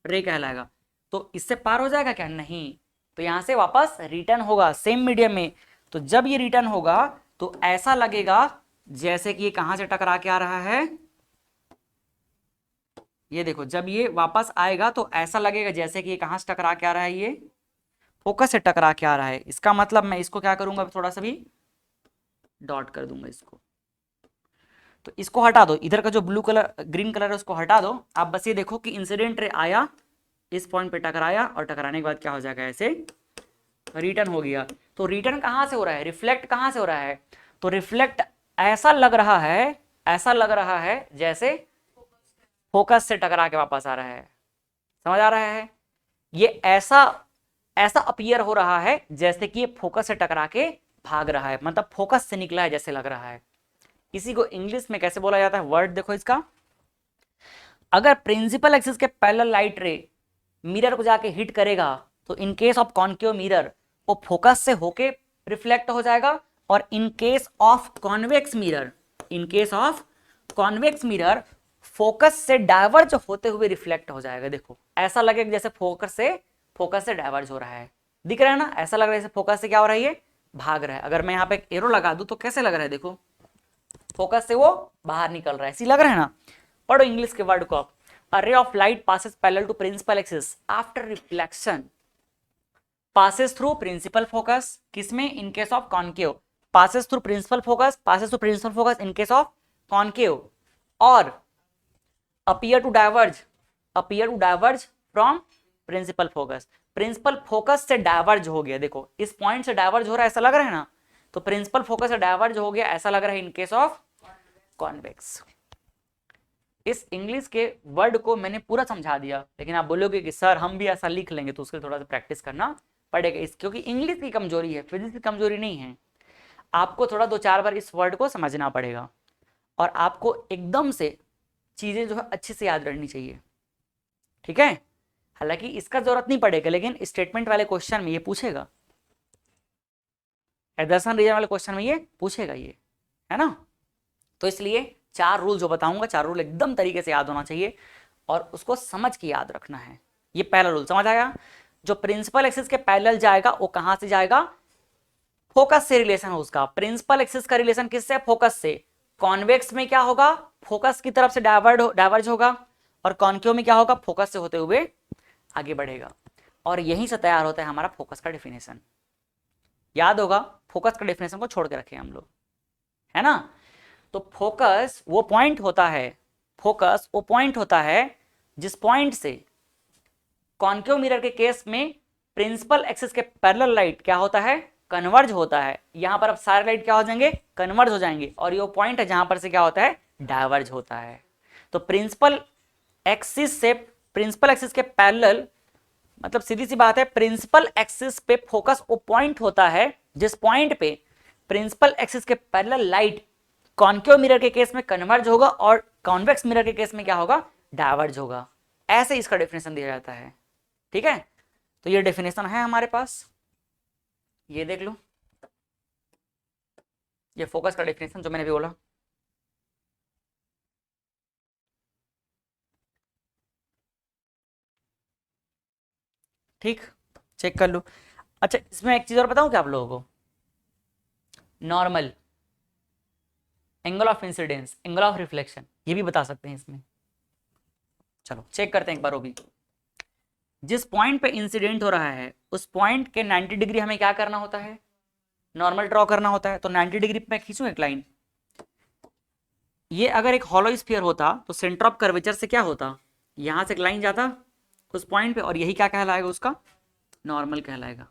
रे कहलाएगा। तो इससे पार हो जाएगा क्या, नहीं, तो यहां से वापस रिटर्न होगा सेम मीडियम में। तो जब ये रिटर्न होगा तो ऐसा लगेगा जैसे कि ये कहां से टकरा के आ रहा है, ये देखो, जब ये वापस आएगा तो ऐसा लगेगा जैसे कि ये कहां से टकरा के आ रहा है, ये फोकस से टकरा के आ रहा है। इसका मतलब मैं इसको क्या करूंगा, थोड़ा सा भी डॉट कर दूंगा इसको, तो इसको हटा दो, इधर का जो ब्लू कलर ग्रीन कलर है उसको हटा दो। आप बस ये देखो कि इंसिडेंट रे आया, इस पॉइंट पे टकराया, और टकराने के बाद क्या हो जाएगा, ऐसे रिटर्न हो गया। तो रिटर्न कहां से हो रहा है, रिफ्लेक्ट कहां से हो रहा है, तो रिफ्लेक्ट ऐसा लग रहा है, ऐसा लग रहा है जैसे फोकस से टकरा के वापस आ रहा है। समझ आ रहा है, ये ऐसा ऐसा अपीयर हो रहा है जैसे कि ये फोकस से टकरा के भाग रहा है, मतलब फोकस से निकला है जैसे लग रहा है। इसी को इंग्लिश में कैसे बोला जाता है, वर्ड देखो इसका, अगर प्रिंसिपल एक्सिस के पैरेलल लाइट रे मिरर को जाके हिट करेगा तो इन केस ऑफ कॉन्केव मिरर वो फोकस से होके रिफ्लेक्ट हो जाएगा, और इन case of convex mirror, in case of convex mirror focus से डाइवर्ज होते हुए रिफ्लेक्ट हो जाएगा। देखो ऐसा लगेगा जैसे फोकस से डाइवर्ज हो रहा है, दिख रहा है ना, ऐसा लग रहा है जैसे फोकस से क्या हो रहा है, ये भाग रहा है। अगर मैं यहाँ पे एक एरो लगा दूं तो कैसे लग रहा है, देखो फोकस से वो बाहर निकल रहा है, ऐसी लग रहा है ना। पढ़ो इंग्लिश के वर्ड को आप, a ray of light passes parallel to principal axis after reflection passes through principal focus, किसमें, in case of concave, passes through principal focus in case of concave, और appear to diverge from principal focus, principal focus से diverge हो गया। देखो इस point से diverge हो रहा है, ऐसा लग रहा है ना, तो प्रिंसिपल फोकस से डाइवर्ज हो गया, ऐसा लग रहा है इन केस ऑफ कॉन्वेक्स। इस इंग्लिश के वर्ड को मैंने पूरा समझा दिया, लेकिन आप बोलोगे कि सर हम भी ऐसा लिख लेंगे, तो उसके लिए थोड़ा सा प्रैक्टिस करना पड़ेगा इस, क्योंकि इंग्लिश की कमजोरी है, फिजिक्स की कमजोरी नहीं है। आपको थोड़ा 2-4 बार इस वर्ड को समझना पड़ेगा, और आपको एकदम से चीजें जो है अच्छे से याद रखनी चाहिए, ठीक है। हालांकि इसका जरूरत नहीं पड़ेगा, लेकिन स्टेटमेंट वाले क्वेश्चन में ये पूछेगा, एडर्सन रीजन वाले क्वेश्चन में ये पूछेगा, ये है ना। तो इसलिए 4 रूल जो बताऊंगा, 4 रूल एकदम तरीके से याद होना चाहिए, और उसको समझ के याद रखना है। ये पहला रूल समझ आया, जो प्रिंसिपल एक्सिस के पैरेलल जाएगा वो कहां से जाएगा, फोकस से रिलेशन हो उसका। प्रिंसिपल एक्सिस का रिलेशन किससे, फोकस से। कॉन्वेक्स में क्या होगा, फोकस की तरफ से डाइवर्ज होगा, और कॉन्केव में क्या होगा, फोकस से होते हुए आगे बढ़ेगा। और यहीं से तैयार होता है हमारा फोकस का डेफिनेशन। याद होगा, फोकस का डेफिनेशन को छोड़ के रखे हम लोग, है ना। तो फोकस वो पॉइंट होता है, जिस पॉइंट से कॉन्केव मिरर के केस में प्रिंसिपल एक्सिस के पैरेलल लाइट क्या होता है, कन्वर्ज होता है। यहां पर अब सारे लाइट क्या हो जाएंगे, कन्वर्ज हो जाएंगे, और ये वो पॉइंट है जहां पर से क्या होता है, डाइवर्ज होता है। तो प्रिंसिपल एक्सिस के पैरेलल, मतलब सीधी सी बात है, प्रिंसिपल एक्सिस पे फोकस वो पॉइंट होता है जिस पॉइंट पे प्रिंसिपल एक्सिस के पैरेलल लाइट कॉन्केव मिरर के केस में कन्वर्ज होगा, और कॉन्वेक्स मिरर के केस में क्या होगा, डाइवर्ज होगा। ऐसे इसका डेफिनेशन दिया जाता है, ठीक है। तो ये डेफिनेशन है हमारे पास, ये देख लो, ये फोकस का डेफिनेशन जो मैंने भी बोला। ठीक, चेक कर लो। अच्छा, इसमें एक चीज और बताऊं क्या आप लोगों को, normal, angle of incidence, angle of reflection, ये भी बता सकते हैं इसमें। चलो चेक करते हैं एक बार वो भी। जिस पॉइंट पे इंसिडेंट हो रहा है उस पॉइंट के 90 डिग्री हमें क्या करना होता है, नॉर्मल ड्रॉ करना होता है। तो 90 डिग्री पे मैं खींचूं एक लाइन, ये अगर एक हॉलो स्फीयर होता तो सेंटर ऑफ कर्वेचर से क्या होता, यहां से एक लाइन जाता उस पॉइंट पे, और यही क्या कहलाएगा, उसका नॉर्मल कहलाएगा।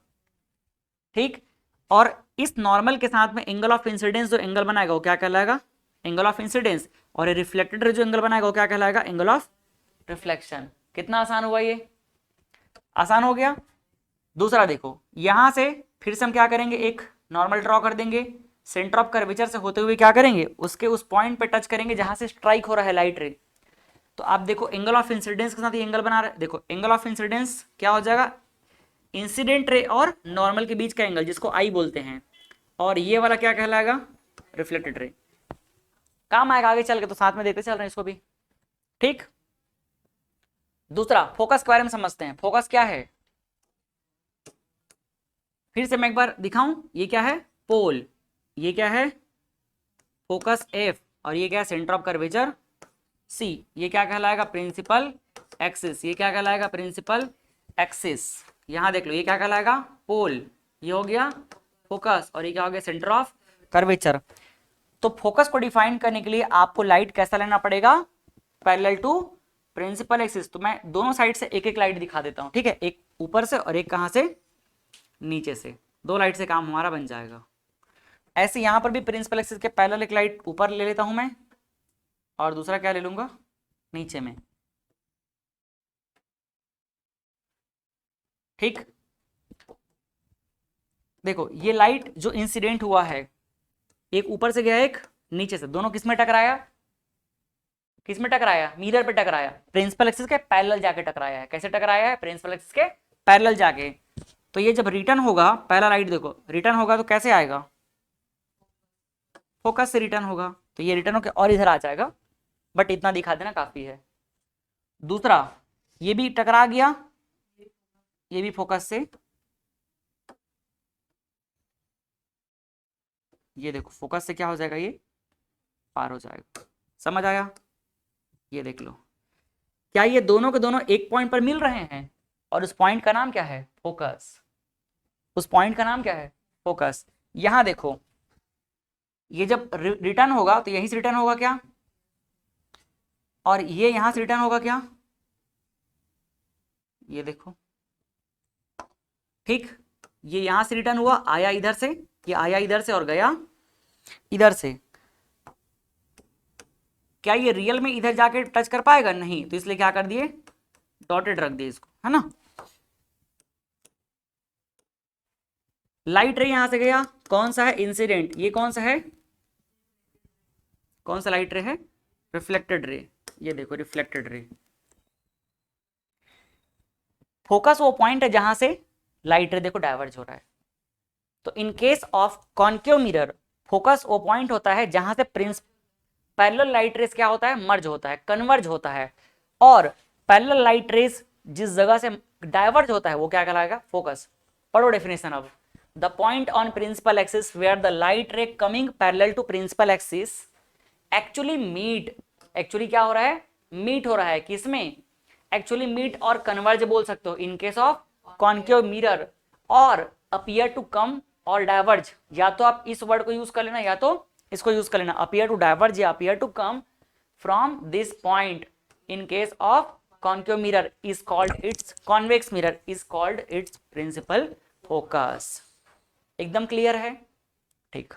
ठीक, और इस नॉर्मल के साथ में एंगल ऑफ इंसिडेंस जो एंगल बनाएगा वो क्या कहलाएगा, एंगल ऑफ इंसिडेंस, और ये रिफ्लेक्टेड रे जो एंगल बनाएगा वो क्या कहलाएगा, एंगल ऑफ रिफ्लेक्शन। कितना आसान हुआ ये, आसान हो गया। दूसरा देखो, यहां से फिर से हम क्या करेंगे, एक नॉर्मल ड्रॉ कर देंगे, सेंटर ऑफ कर्वेचर से होते हुए क्या करेंगे, उसके उस पॉइंट पे टच करेंगे जहां से स्ट्राइक हो रहा है लाइट रे। तो आप देखो एंगल ऑफ इंसिडेंस के साथ ये एंगल बना रहा है, देखो एंगल ऑफ इंसिडेंस क्या हो जाएगा, इंसिडेंट रे और नॉर्मल के बीच का एंगल जिसको आई बोलते हैं, और ये वाला क्या कहलाएगा, रिफ्लेक्टेड रे। काम आएगा आगे चल के, तो साथ में देखते चल रहे हैं इसको भी। ठीक, दूसरा फोकस के बारे में समझते हैं। फोकस क्या है, फिर से मैं एक बार दिखाऊं, ये क्या है, पोल, ये क्या है, फोकस एफ, और ये क्या है, सेंटर ऑफ कर्वेचर सी। ये क्या कहलाएगा, प्रिंसिपल एक्सिस, ये क्या कहलाएगा, प्रिंसिपल एक्सिस। यहां देख लो, ये क्या कहलाएगा, पोल, ये हो गया फोकस, और ये क्या हो गया, सेंटर ऑफ कर्वेचर। तो फोकस को डिफाइन करने के लिए आपको लाइट कैसा लेना पड़ेगा, पैरेलल टू प्रिंसिपल एक्सिस। तो मैं दोनों साइड से एक एक लाइट दिखा देता हूं, ठीक है, एक ऊपर से और एक कहां से, नीचे से, दो लाइट से काम हमारा बन जाएगा। ऐसे यहां पर भी प्रिंसिपल एक्सिस के पैरेलल एक लाइट ऊपर ले लेता हूं मैं, और दूसरा क्या ले लूंगा, नीचे में। ठीक, देखो ये लाइट जो इंसिडेंट हुआ है, एक ऊपर से गया एक नीचे से, दोनों किस में टकराया, किस में टकराया, मिरर पे टकराया, प्रिंसिपल एक्सिस के पैरेलल जाके टकराया है। कैसे टकराया है, प्रिंसिपल एक्सिस के पैरेलल जाके। तो ये जब रिटर्न होगा, पहला लाइट देखो रिटर्न होगा तो कैसे आएगा, फोकस से रिटर्न होगा, तो ये रिटर्न होकर और इधर आ जाएगा, बट इतना दिखा देना काफी है। दूसरा, ये भी टकरा गया, ये भी फोकस से, ये देखो फोकस से क्या हो जाएगा, ये पार हो जाएगा। समझ आया, ये देख लो, क्या ये दोनों के दोनों एक पॉइंट पर मिल रहे हैं, और उस पॉइंट का नाम क्या है, फोकस। उस पॉइंट का नाम क्या है, फोकस। यहां देखो, ये जब रिटर्न होगा तो यहीं से रिटर्न होगा क्या, और ये यहां से रिटर्न होगा क्या, ये देखो। ठीक, ये यहां से रिटर्न हुआ, आया इधर से, ये आया इधर से और गया इधर से। क्या ये रियल में इधर जाके टच कर पाएगा, नहीं, तो इसलिए क्या कर दिए, डॉटेड रख दिए इसको, है ना। लाइट रे यहां से गया, कौन सा है, इंसिडेंट, ये कौन सा है, कौन सा लाइट रे है, रिफ्लेक्टेड रे, ये देखो रिफ्लेक्टेड रे। फोकस वो पॉइंट है जहां से लाइट रे देखो डाइवर्ज हो रहा है। तो इन case of concave mirror, focus वो पॉइंट होता है जहां से पैरेलल लाइट रेस क्या होता है, मर्ज होता है, कन्वर्ज होता है, और पैरेलल लाइट रेस जिस जगह से डाइवर्ज होता है वो क्या कहलाएगा, फोकस। पढ़ो डेफिनेशन अब, the point on principal axis where the light ray coming parallel to principal axis actually meet, actually क्या हो रहा है, मीट हो रहा है, किसमें, एक्चुअली मीट और कन्वर्ज बोल सकते हो इन केस ऑफ कॉन्केव मिरर, और अपीयर टू कम और डाइवर्ज, या तो आप इस वर्ड को यूज कर लेना या तो इसको यूज कर लेना, अपीयर टू डाइवर्ज या appear to come from this point in case of concave mirror is called its, convex mirror is called its principal focus. एकदम क्लियर है, ठीक।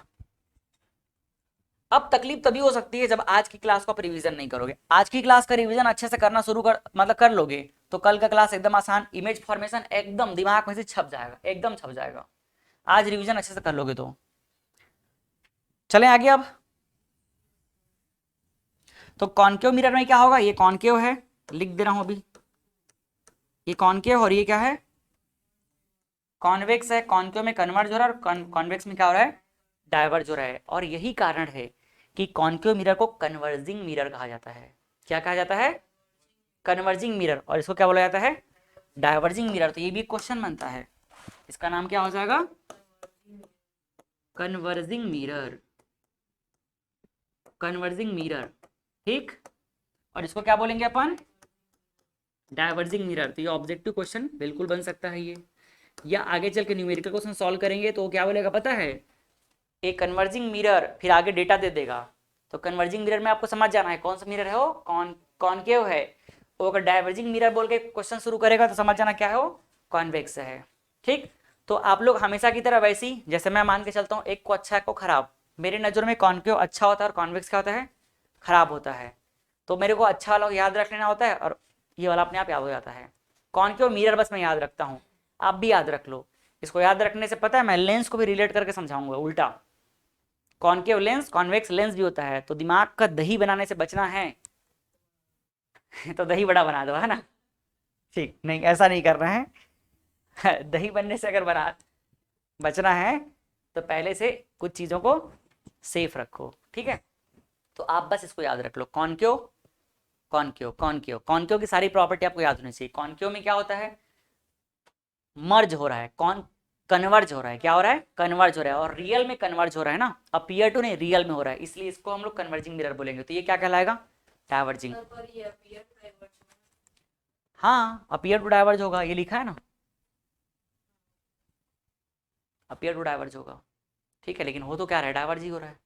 अब तकलीफ तभी हो सकती है जब आज की क्लास को आप रिवीजन नहीं करोगे। आज की क्लास का रिवीजन अच्छे से करना शुरू कर, मतलब कर लोगे, तो कल का क्लास एकदम आसान, इमेज फॉर्मेशन एकदम दिमाग में से छप जाएगा, एकदम छप जाएगा। आज रिवीजन अच्छे से कर लोगे तो। चलें आगे अब। तो कॉन्केव मिरर में क्या होगा, ये कॉन्केव है, लिख दे रहा हूं अभी, ये कॉन्केव, और ये क्या है, कॉन्वेक्स है। कॉन्केव में कन्वर्ज हो रहा है और कॉन्वेक्स में क्या हो रहा है, डाइवर्ज हो रहा है। और यही कारण है कि कॉन्केव मिरर को कन्वर्जिंग मिरर कहा जाता है। क्या कहा जाता है, कन्वर्जिंग मिरर, और इसको क्या बोला जाता है, डाइवर्जिंग मिरर, तो ये भी क्वेश्चन बनता है, इसका नाम क्या हो जाएगा, कन्वर्जिंग मिरर, कन्वर्जिंग मिरर, ठीक। और इसको क्या बोलेंगे अपन, डाइवर्जिंग मिरर। तो ये ऑब्जेक्टिव क्वेश्चन बिल्कुल बन सकता है ये, या आगे चल के न्यूमेरिकल क्वेश्चन सॉल्व करेंगे तो क्या बोलेगा पता है, एक कन्वर्जिंग मिरर, फिर आगे डेटा दे देगा। तो कन्वर्जिंग मिरर में आपको समझ जाना है कौन सा मिरर है वो, कॉनकेव है। वो अगर डाइवर्जिंग मिरर बोल के क्वेश्चन शुरू करेगा तो समझ जाना क्या है वो, कॉन्वेक्स है, ठीक। तो आप लोग हमेशा की तरह वैसी, जैसे मैं मान के चलता हूँ एक को अच्छा एक को खराब, मेरी नज़र में कॉनकेव अच्छा होता है और कॉन्वेक्स क्या होता है, खराब होता है। तो मेरे को अच्छा वाला याद रख लेना होता है और ये वाला अपने आप याद हो जाता है। कॉनकेव मिरर बस मैं याद रखता हूँ, आप भी याद रख लो। इसको याद रखने से पता है मैं लेंस को भी रिलेट करके समझाऊंगा उल्टा, कॉनकेव लेंस कॉन्वेक्स लेंस भी होता है। तो दिमाग का दही बनाने से बचना है तो दही बड़ा बना दो, है ना, ठीक, नहीं ऐसा नहीं करना है दही बनने से अगर बचना है तो पहले से कुछ चीज़ों को सेफ रखो, ठीक है। तो आप बस इसको याद रख लो, कॉनकेव कॉनकेव कॉनकेव कॉनकेव की सारी प्रॉपर्टी आपको याद होनी चाहिए। कॉनकेव में क्या होता है, मर्ज हो रहा है, कन्वर्ज हो रहा है, क्या हो रहा है, कन्वर्ज हो रहा है, और रियल में कन्वर्ज हो रहा है ना, अपीयर टू नहीं रियल में हो रहा है, इसलिए इसको हम लोग कन्वर्जिंग मिरर बोलेंगे। तो ये क्या कहलाएगा, डाइवर्जिंग। पर ये अपीयर डाइवर्ज हाँ अपीयर टू डाइवर्ज होगा, ये लिखा है ना, अपीयर टू डाइवर्ज होगा, ठीक है। लेकिन हो तो क्या रहा है, डाइवर्ज ही हो रहा है।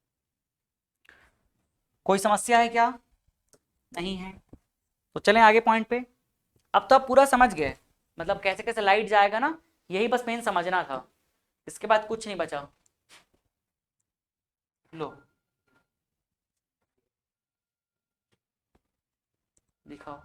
कोई समस्या है क्या, नहीं है। तो चलें आगे पॉइंट पे। अब तो आप पूरा समझ गए, मतलब कैसे कैसे लाइट जाएगा ना, यही बस मेन समझना था, इसके बाद कुछ नहीं बचा। लो दिखाओ,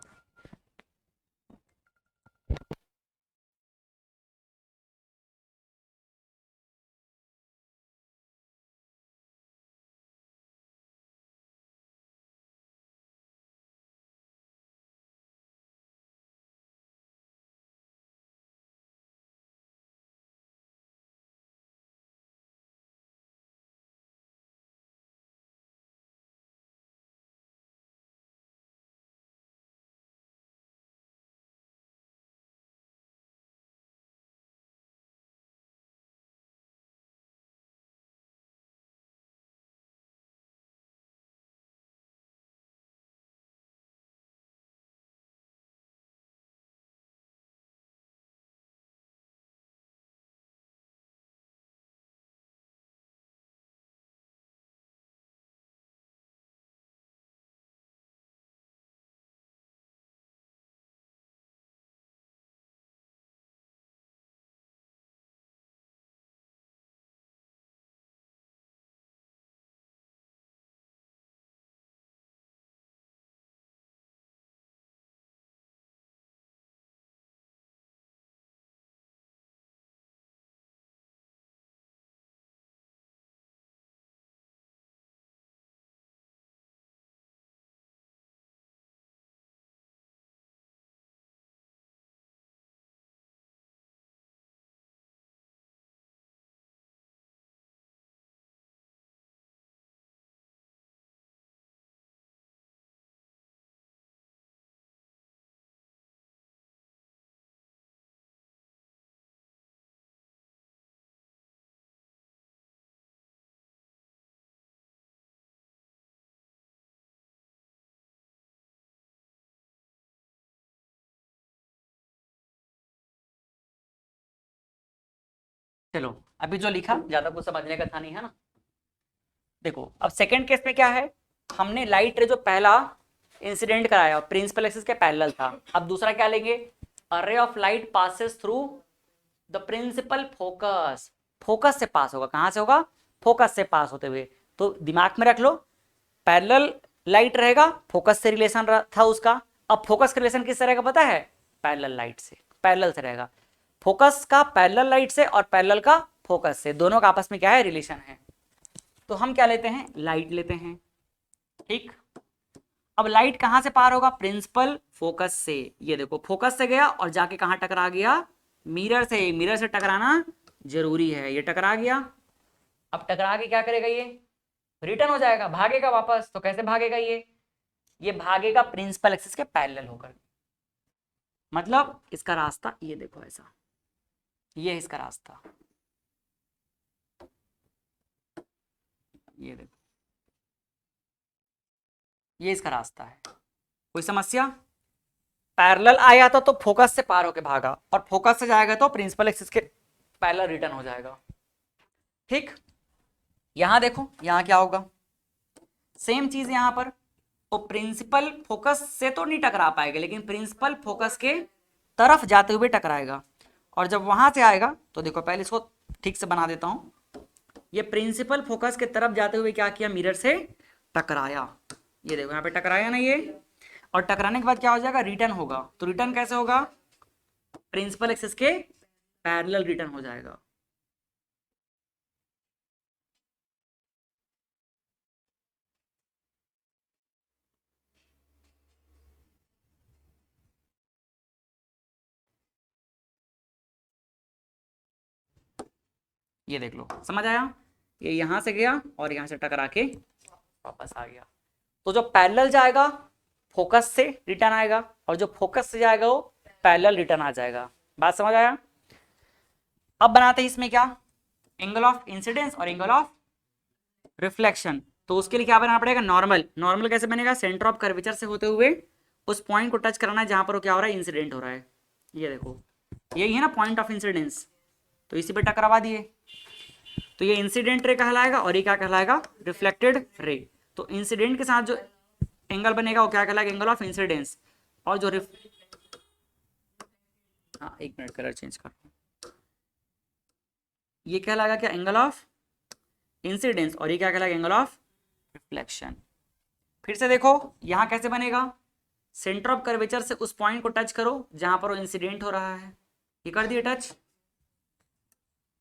चलो अभी जो लिखा ज्यादा कुछ समझने का था नहीं, है ना। देखो अब सेकंड केस में क्या है, हमने लाइट रे जो पहला इंसिडेंट कराया प्रिंसिपल एक्सिस के पैरेलल था, अब दूसरा क्या लेंगे, a ray of light passes through the principal focus, focus से पास होगा, कहां से होगा, फोकस से पास होते हुए। तो दिमाग में रख लो, पैरेलल लाइट रहेगा, फोकस से रिलेशन था उसका। अब फोकस का रिलेशन किससे रहेगा पता है, पैरेलल लाइट से, पैरेलल से रहेगा। फोकस का पैरेलल लाइट से और पैरेलल का फोकस से, दोनों का आपस में क्या है, रिलेशन है। तो हम क्या लेते हैं, लाइट लेते हैं, ठीक। अब लाइट कहां से पार होगा, प्रिंसिपल फोकस से, ये देखो फोकस से गया और जाके कहां टकरा गया, मिरर से। मिरर से टकराना जरूरी है, ये टकरा गया। अब टकरा के क्या करेगा, ये रिटर्न हो जाएगा, भागेगा वापस। तो कैसे भागेगा, ये भागेगा प्रिंसिपल एक्सिस के पैरेलल होकर, मतलब इसका रास्ता ये देखो ऐसा, ये है इसका रास्ता, ये देखो, ये इसका रास्ता है। कोई समस्या? पैरेलल आया था तो फोकस से पार होके भागा, और फोकस से जाएगा तो प्रिंसिपल एक्सिस के पैरेलल रिटर्न हो जाएगा। ठीक, यहां देखो यहां क्या होगा, सेम चीज यहां पर, तो प्रिंसिपल फोकस से तो नहीं टकरा पाएगा, लेकिन प्रिंसिपल फोकस के तरफ जाते हुए टकराएगा। और जब वहां से आएगा तो देखो, पहले इसको ठीक से बना देता हूं, ये प्रिंसिपल फोकस के तरफ जाते हुए क्या किया, मिरर से टकराया। ये देखो यहाँ पे टकराया ना ये, और टकराने के बाद क्या हो जाएगा, रिटर्न होगा। तो रिटर्न कैसे होगा, प्रिंसिपल एक्सिस के पैरेलल रिटर्न हो जाएगा। ये देख लो, समझ आया, ये यहां से गया और यहां से टकरा के वापस आ गया। तो जो पैरेलल जाएगा फोकस से रिटर्न आएगा, और जो फोकस से जाएगा वो पैरेलल रिटर्न आ जाएगा। बात समझ आया? अब बनाते हैं इसमें क्या, एंगल ऑफ इंसिडेंस और एंगल ऑफ रिफ्लेक्शन। तो उसके लिए क्या बनाना पड़ेगा, नॉर्मल। नॉर्मल कैसे बनेगा, सेंटर ऑफ कर्वेचर से होते हुए उस पॉइंट को टच कराना है जहां पर वो क्या हो रहा है, इंसिडेंट हो रहा है। ये देखो यही है ना पॉइंट ऑफ इंसिडेंस, तो इसी पे टकरावा दिए, तो ये इंसिडेंट रे कहलाएगा, और ये क्या कहलाएगा, रिफ्लेक्टेड रे। तो इंसिडेंट के साथ जो एंगल बनेगा वो क्या कहलाएगा, एंगल ऑफ इंसिडेंस। और जो हाँ एक मिनट, कलर चेंज कर, ये कहलाएगा क्या, एंगल ऑफ इंसिडेंस, और ये क्या कहलाएगा, एंगल ऑफ रिफ्लेक्शन। फिर से देखो यहां कैसे बनेगा, सेंटर ऑफ कर्वेचर से उस पॉइंट को टच करो जहां पर वो इंसिडेंट हो रहा है, ये कर दिए टच,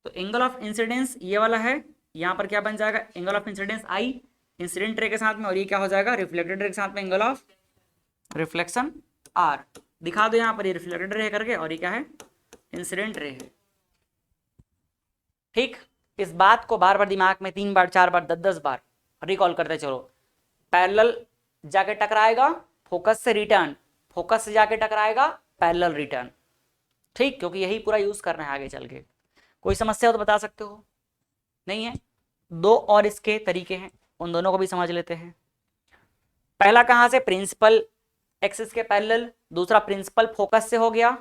तो एंगल ऑफ इंसिडेंस ये वाला है, यहां पर क्या बन जाएगा, angle of incidence I incident ray के साथ में, और ये क्या हो जाएगा, रिफ्लेक्टेड रे के साथ में एंगल ऑफ रिफ्लेक्शन आर। दिखा दो यहाँ पर, ये रिफ्लेक्टेड रे करके, और ये क्या है, इंसिडेंट रे है। ठीक, इस बात को बार बार दिमाग में 3 बार 4 बार 10 बार रिकॉल करते चलो। पैरेलल जाके टकराएगा फोकस से रिटर्न, फोकस से जाके टकराएगा पैरेलल रिटर्न। ठीक, क्योंकि यही पूरा यूज करना है आगे चल के। कोई समस्या हो तो बता सकते हो, नहीं है? 2 और इसके तरीके हैं, उन दोनों को भी समझ लेते हैं। पहला कहां से, प्रिंसिपल एक्सिस के पैरेलल, दूसरा प्रिंसिपल फोकस से हो गया।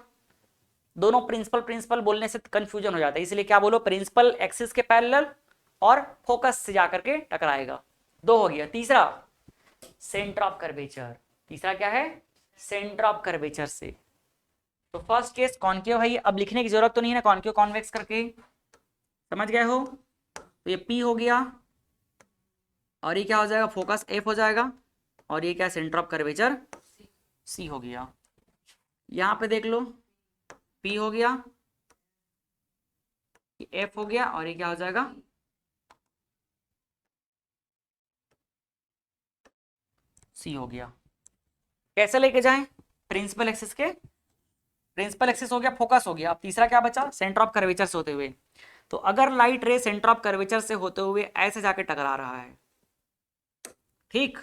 दोनों प्रिंसिपल प्रिंसिपल बोलने से कंफ्यूजन हो जाता है, इसलिए क्या बोलो, प्रिंसिपल एक्सिस के पैरेलल और फोकस से जाकर के टकराएगा। 2 हो गया। तीसरा सेंटर ऑफ कर्वेचर, तीसरा क्या है, सेंटर ऑफ कर्वेचर से। तो फर्स्ट केस कॉन्केव है, अब लिखने की जरूरत तो नहीं है ना, कॉन्केव कॉन्वेक्स करके समझ गए हो। तो ये P हो गया, और ये क्या हो जाएगा, फोकस F हो जाएगा, और ये क्या, सेंटर ऑफ कर्वेचर C हो गया। यहां पे देख लो, P हो गया, ये F हो गया, और ये क्या हो जाएगा, C हो गया। कैसे लेके जाएं, प्रिंसिपल एक्सिस के, प्रिंसिपल एक्सिस हो गया, फोकस हो गया, अब तीसरा क्या बचा, सेंटर ऑफ कर्वेचर से होते हुए। तो अगर लाइट रे सेंटर ऑफ कर्वेचर से होते हुए ऐसे जाके टकरा रहा है, ठीक,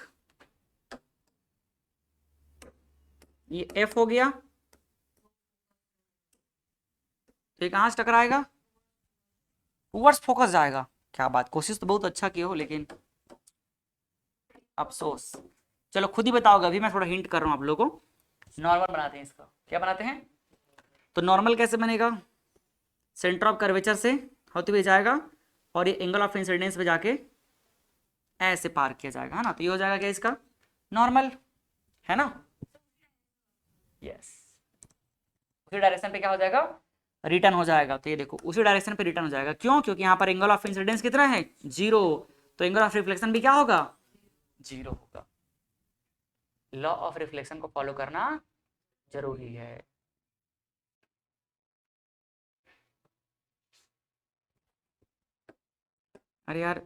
ये F हो गया, तो ये कहां से टकराएगा, टूवर्ड्स फोकस जाएगा। क्या बात, कोशिश तो बहुत अच्छा किए हो, लेकिन अफसोस। चलो खुद ही बताओगे, अभी मैं थोड़ा हिंट कर रहा हूं आप लोगों को। नॉर्मल बनाते हैं इसका, क्या बनाते हैं, तो नॉर्मल कैसे बनेगा, सेंटर ऑफ कर्वेचर से होते हुए जाएगा, और ये एंगल ऑफ इंसिडेंस पे जाके ऐसे पार किया जाएगा, है ना। तो ये हो जाएगा क्या इसका, नॉर्मल, है ना। यस, उसी डायरेक्शन पे क्या हो जाएगा, रिटर्न हो जाएगा। तो ये देखो उसी डायरेक्शन पे रिटर्न हो जाएगा, क्यों, क्योंकि यहाँ पर एंगल ऑफ इंसिडेंस कितना है, 0, तो एंगल ऑफ रिफ्लेक्शन भी क्या होगा, 0 होगा। लॉ ऑफ रिफ्लेक्शन को फॉलो करना जरूरी है। अरे यार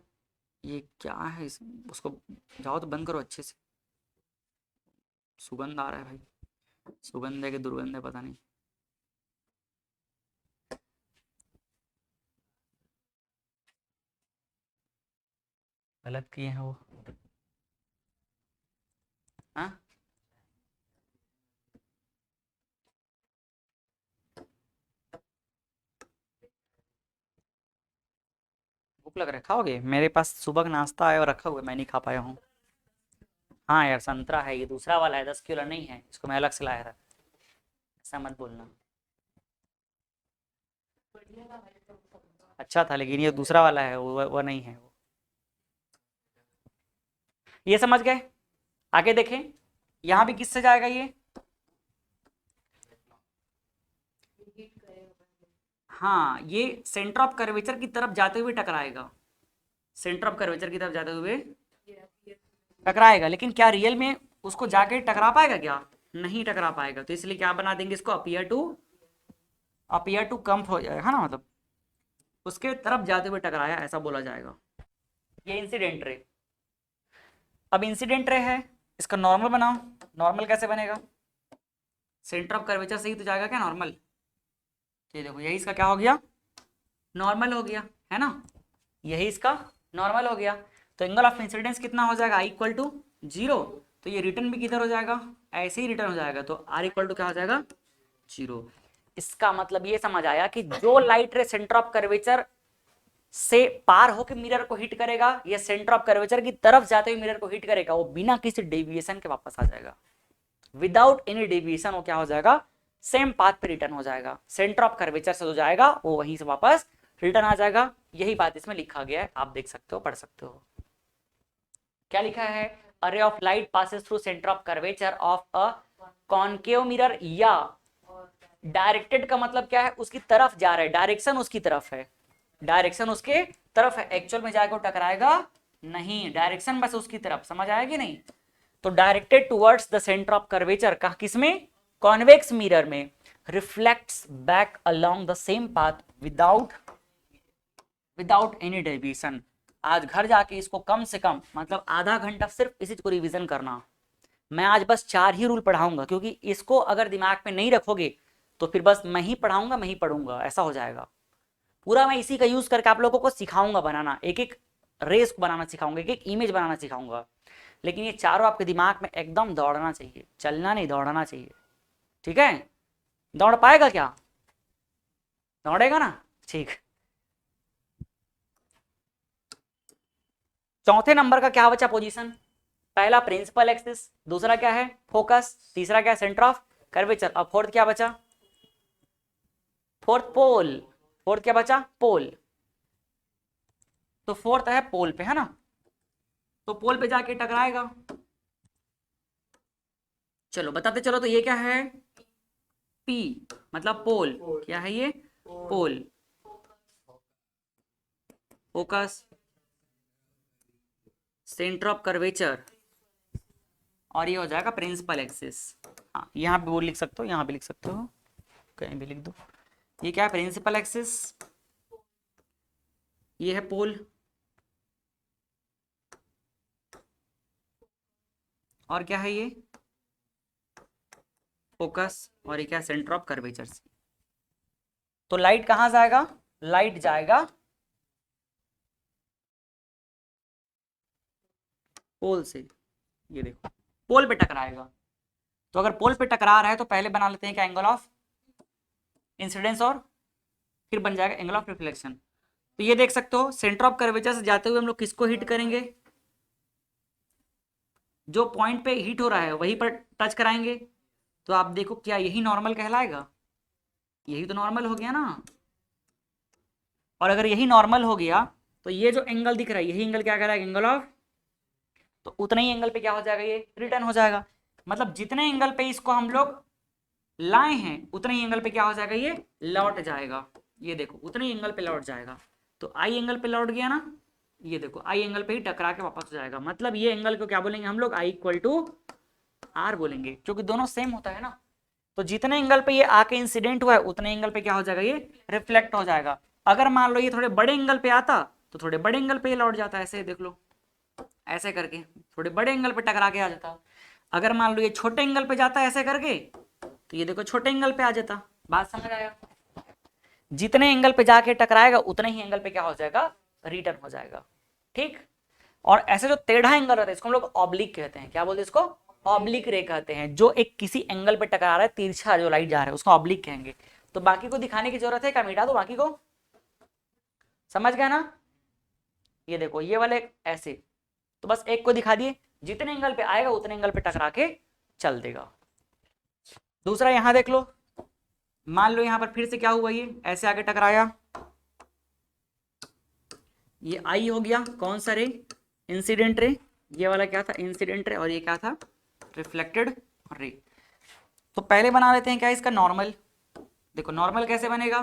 ये क्या है उसको जाओ तो बंद करो अच्छे से, सुगंध आ रहा है भाई, सुगंध है कि दुर्गंध है पता नहीं। गलत किए हैं वो, हाँ भूख लग रहा है, खाओगे? मेरे पास सुबह का नाश्ता है और रखा हुआ है, मैं नहीं खा पाया हूँ। हाँ यार संतरा है, ये दूसरा वाला है, 10 किलो नहीं है, इसको मैं अलग से लाया था। ऐसा मत बोलना। अच्छा था, लेकिन ये दूसरा वाला है, वो नहीं है वो। ये समझ गए? आगे देखें, यहाँ भी किससे जाएगा ये? हाँ, ये सेंटर ऑफ कर्वेचर की तरफ जाते हुए टकराएगा, सेंटर ऑफ कर्वेचर की तरफ जाते हुए टकराएगा, लेकिन क्या रियल में उसको जाके टकरा पाएगा क्या? नहीं टकरा पाएगा, तो इसलिए क्या बना देंगे इसको, अपीयर टू कम हो जाएगा, है ना, मतलब उसके तरफ जाते हुए टकराया, ऐसा बोला जाएगा। ये इंसिडेंट रे। अब इंसिडेंट रे है, इसका नॉर्मल बनाओ। नॉर्मल कैसे बनेगा? सेंटर ऑफ कर्वेचर से ही तो जाएगा क्या नॉर्मल? ये देखो, यही इसका क्या हो गया, नॉर्मल हो गया, है ना, यही इसका नॉर्मल हो गया। तो एंगल ऑफ इंसिडेंस कितना हो जाएगा, I=0। तो ये रिटर्न भी किधर हो जाएगा, ऐसे ही रिटर्न हो जाएगा, तो R क्या हो जाएगा, 0। इसका मतलब ये समझ आया कि जो लाइट रे सेंटर ऑफ कर्वेचर से पार होकर मिरर को हिट करेगा, या सेंटर ऑफ कर्वेचर की तरफ जाते हुए मिरर को हिट करेगा, वो बिना किसी डेविएशन के वापस आ जाएगा। विदाउट एनी डेविएशन वो क्या हो जाएगा, सेम पाथ पे रिटर्न हो जाएगा। सेंटर ऑफ कर्वेचर से जो जाएगा वो वहीं से वापस रिटर्न आ जाएगा। यही बात इसमें लिखा गया है, आप देख सकते हो, पढ़ सकते हो। क्या लिखा है, अरे of light passes through centre of curvature of a concave mirror, या डायरेक्टेड का मतलब क्या है, उसकी तरफ जा रहा है, डायरेक्शन उसकी तरफ है, डायरेक्शन उसके तरफ है, एक्चुअल में जाकर टकराएगा नहीं, डायरेक्शन बस उसकी तरफ, समझ आएगी नहीं? तो directed towards the centre of curvature का किसमें, कॉन्वेक्स मिरर में, reflects back along the same path without any deviation. आज घर जाके इसको कम से कम मतलब आधा घंटा सिर्फ इसी को रिवीजन करना। मैं आज बस 4 ही रूल पढ़ाऊंगा, क्योंकि इसको अगर दिमाग में नहीं रखोगे तो फिर बस मैं ही पढ़ाऊंगा, मैं ही पढ़ूंगा, ऐसा हो जाएगा। पूरा मैं इसी का यूज करके आप लोगों को सिखाऊंगा बनाना, एक एक रेस को बनाना सिखाऊंगा, एक एक इमेज बनाना सिखाऊंगा। लेकिन ये चारों आपके दिमाग में एकदम दौड़ना चाहिए, चलना नहीं, दौड़ना चाहिए, ठीक है? दौड़ पाएगा क्या, दौड़ेगा ना, ठीक। चौथे नंबर का क्या बचा पोजीशन, पहला प्रिंसिपल एक्सिस, दूसरा क्या है फोकस, तीसरा क्या है सेंटर ऑफ कर्वेचर, अब फोर्थ क्या बचा, फोर्थ पोल, फोर्थ क्या बचा, पोल। तो फोर्थ है पोल पे, है ना, तो पोल पे जाके टकराएगा। चलो बताते चलो, तो ये क्या है, पी मतलब पोल, क्या है ये, पोल, फोकस, सेंटर ऑफ कर्वेचर, और ये हो जाएगा प्रिंसिपल एक्सिस। हाँ, यहाँ पे वो लिख सकते हो, यहाँ भी लिख सकते हो, कहीं भी लिख दो। ये क्या है, प्रिंसिपल एक्सिस, ये है पोल, और क्या है ये फोकस, और ये क्या है सेंटर ऑफ कर्वेचर से। तो लाइट कहां जाएगा, लाइट जाएगा पोल से, ये देखो पोल पे टकराएगा। तो अगर पोल पे टकरा रहा है तो पहले बना लेते हैं क्या, एंगल ऑफ इंसिडेंस, और फिर बन जाएगा एंगल ऑफ रिफ्लेक्शन। तो ये देख सकते हो, सेंटर ऑफ कर्वेचर से जाते हुए हम लोग किसको हिट करेंगे, जो पॉइंट पे हिट हो रहा है वहीं पर टच कराएंगे। तो आप देखो, क्या यही नॉर्मल कहलाएगा, यही तो नॉर्मल हो गया ना। और अगर यही नॉर्मल हो गया तो ये जो एंगल दिख रहा है, यही एंगल क्या कहलाएगा, एंगल ऑफ, तो उतने ही एंगल पे क्या हो जाएगा, ये रिटर्न हो जाएगा। मतलब जितने एंगल पे इसको हम लोग लाए हैं उतने ही एंगल पे क्या हो जाएगा, ये लौट जाएगा। ये देखो उतने ही एंगल पे लौट जाएगा। तो आई एंगल पे लौट गया ना, ये देखो आई एंगल पे ही टकरा के वापस हो जाएगा। मतलब ये एंगल को क्या बोलेंगे हम लोग, I=R बोलेंगे, क्योंकि दोनों सेम होता है ना। तो जितने एंगल पे ये आके इंसिडेंट हुआ है उतने एंगल पे क्या हो जाएगा, ये रिफ्लेक्ट हो जाएगा। अगर मान लो ये थोड़े बड़े एंगल पे आता तो थोड़े बड़े एंगल पे ही लौट जाता है, ऐसे देख लो, ऐसे करके थोड़े बड़े एंगल पे टकरा के आ जाता। अगर मान लो ये छोटे एंगल पे जाता है ऐसे करके, तो ये देखो छोटे एंगल पे आ जाता। बात समझ आया? जितने एंगल पे जाके टकराएगा उतने ही एंगल पे क्या हो जाएगा, रिटर्न हो जाएगा, ठीक। और ऐसे जो टेढ़ा एंगल रहता है इसको हम लोग ऑब्लिक कहते हैं। क्या बोलते हैं इसको, ऑब्लिक रे कहते हैं। जो एक किसी एंगल पे टकरा रहा है, तिरछा जो लाइट जा रहा है उसको ऑब्लिक कहेंगे। तो बाकी को दिखाने की जरूरत है क्या, मिटा दो बाकी को, समझ गया ना? ये देखो ये वाले ऐसे, तो बस एक को दिखा दिए, जितने एंगल पे आएगा उतने एंगल पे टकरा के चल देगा। दूसरा यहां देख लो, मान लो यहां पर फिर से क्या हुआ, ये ऐसे आके टकराया, ये आई हो गया कौन सा रे, इंसिडेंट रे, ये वाला क्या था इंसिडेंट रे, और ये क्या था रिफ्लेक्टेड रे। तो पहले बना लेते हैं क्या इसका नॉर्मल। देखो नॉर्मल कैसे बनेगा,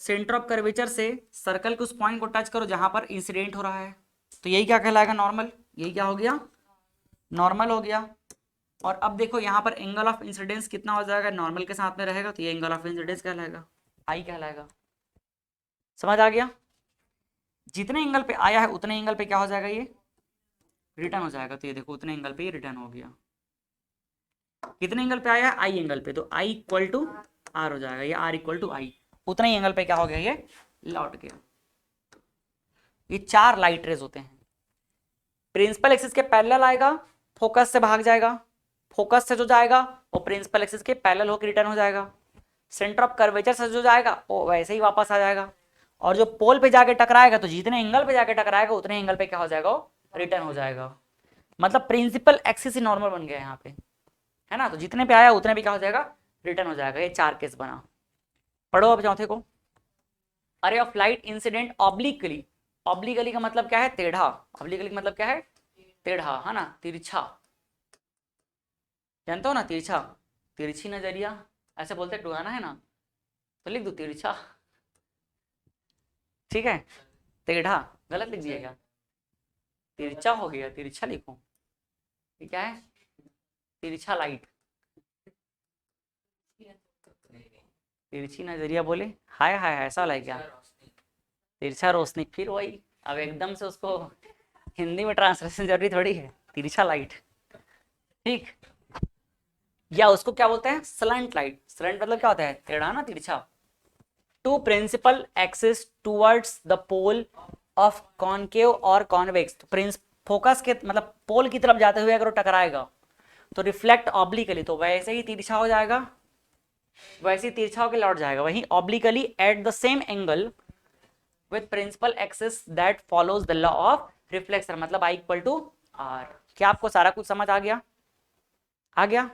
सेंटर ऑफ कर्वेचर से सर्कल के उस पॉइंट को टच करो जहां पर इंसिडेंट हो रहा है, तो यही क्या कहलाएगा नॉर्मल, यही क्या हो गया नॉर्मल हो गया। और अब देखो यहाँ पर एंगल ऑफ इंसिडेंस कितना हो जाएगा, नॉर्मल के साथ में रहेगा, तो ये एंगल ऑफ इंसिडेंस कहलाएगा, आई कहलाएगा। समझ आ गया, जितने एंगल पे आया है उतने एंगल पे क्या हो जाएगा, ये रिटर्न हो जाएगा। तो ये देखो उतने एंगल पे ये रिटर्न हो गया, कितने एंगल पे आया है आई एंगल पे, तो आई इक्वल टू आर हो जाएगा, ये आर इक्वल टू आई, उतने ही एंगल पे क्या हो गया ये लौट गया। ये 4 लाइट रेज होते हैं, प्रिंसिपल एक्सिस के पैरेलल आएगा, फोकस से भाग जाएगा, फोकस से जो जाएगा वो प्रिंसिपल एक्सिस के पैरेलल होकर रिटर्न हो जाएगा, सेंटर ऑफ कर्वेचर से जो जाएगा वो वैसे ही वापस आ जाएगा, और जो पोल पे जाके टकराएगा तो जितने एंगल पे जाके टकराएगा उतने एंगल पे क्या हो जाएगा वो रिटर्न हो जाएगा। मतलब प्रिंसिपल एक्सिस ही नॉर्मल बन गया यहाँ पे, है ना, तो जितने पे आया उतने पे क्या हो जाएगा रिटर्न हो जाएगा। ये 4 केस बना। पढ़ो अब चौथे को, अरे of light incident obliquely, obliquely का मतलब क्या है टेढ़ा, ऑब्लिकली का मतलब क्या है टेढ़ा, है ना, तिरछा, जानते हो ना तिरछा, तिरछी नजरिया ऐसे बोलते टुहाना है ना, तो लिख दो तिरछा, ठीक है, टेढ़ा गलत लिख दिया क्या, तिरछा हो गया, तिरछा लिखो, ये क्या है तिरछा लाइट, तिरछी नजरिया बोले, हाय हाय ऐसा वाला है क्या, तिरछा रोशनी, फिर वही, अब एकदम से उसको हिंदी में ट्रांसलेशन जरूरी थोड़ी है, तिरछा लाइट, ठीक, या उसको क्या बोलते हैं स्लंट लाइट, स्लंट मतलब क्या होता है टेढ़ा ना तिरछा। To principal axis towards the pole of concave और कॉन्वेक्स, फोकस के मतलब पोल की तरफ जाते हुए अगर वो टकराएगा तो रिफ्लेक्ट ऑब्लिकली, तो वैसे ही तिरछा हो जाएगा, वैसे ही तिरछा होकर लौट जाएगा, वहीं obliquely at the same angle with principal axis that follows the law of reflection, मतलब आई इक्वल टू आर। क्या आपको सारा कुछ समझ आ गया, आ गया।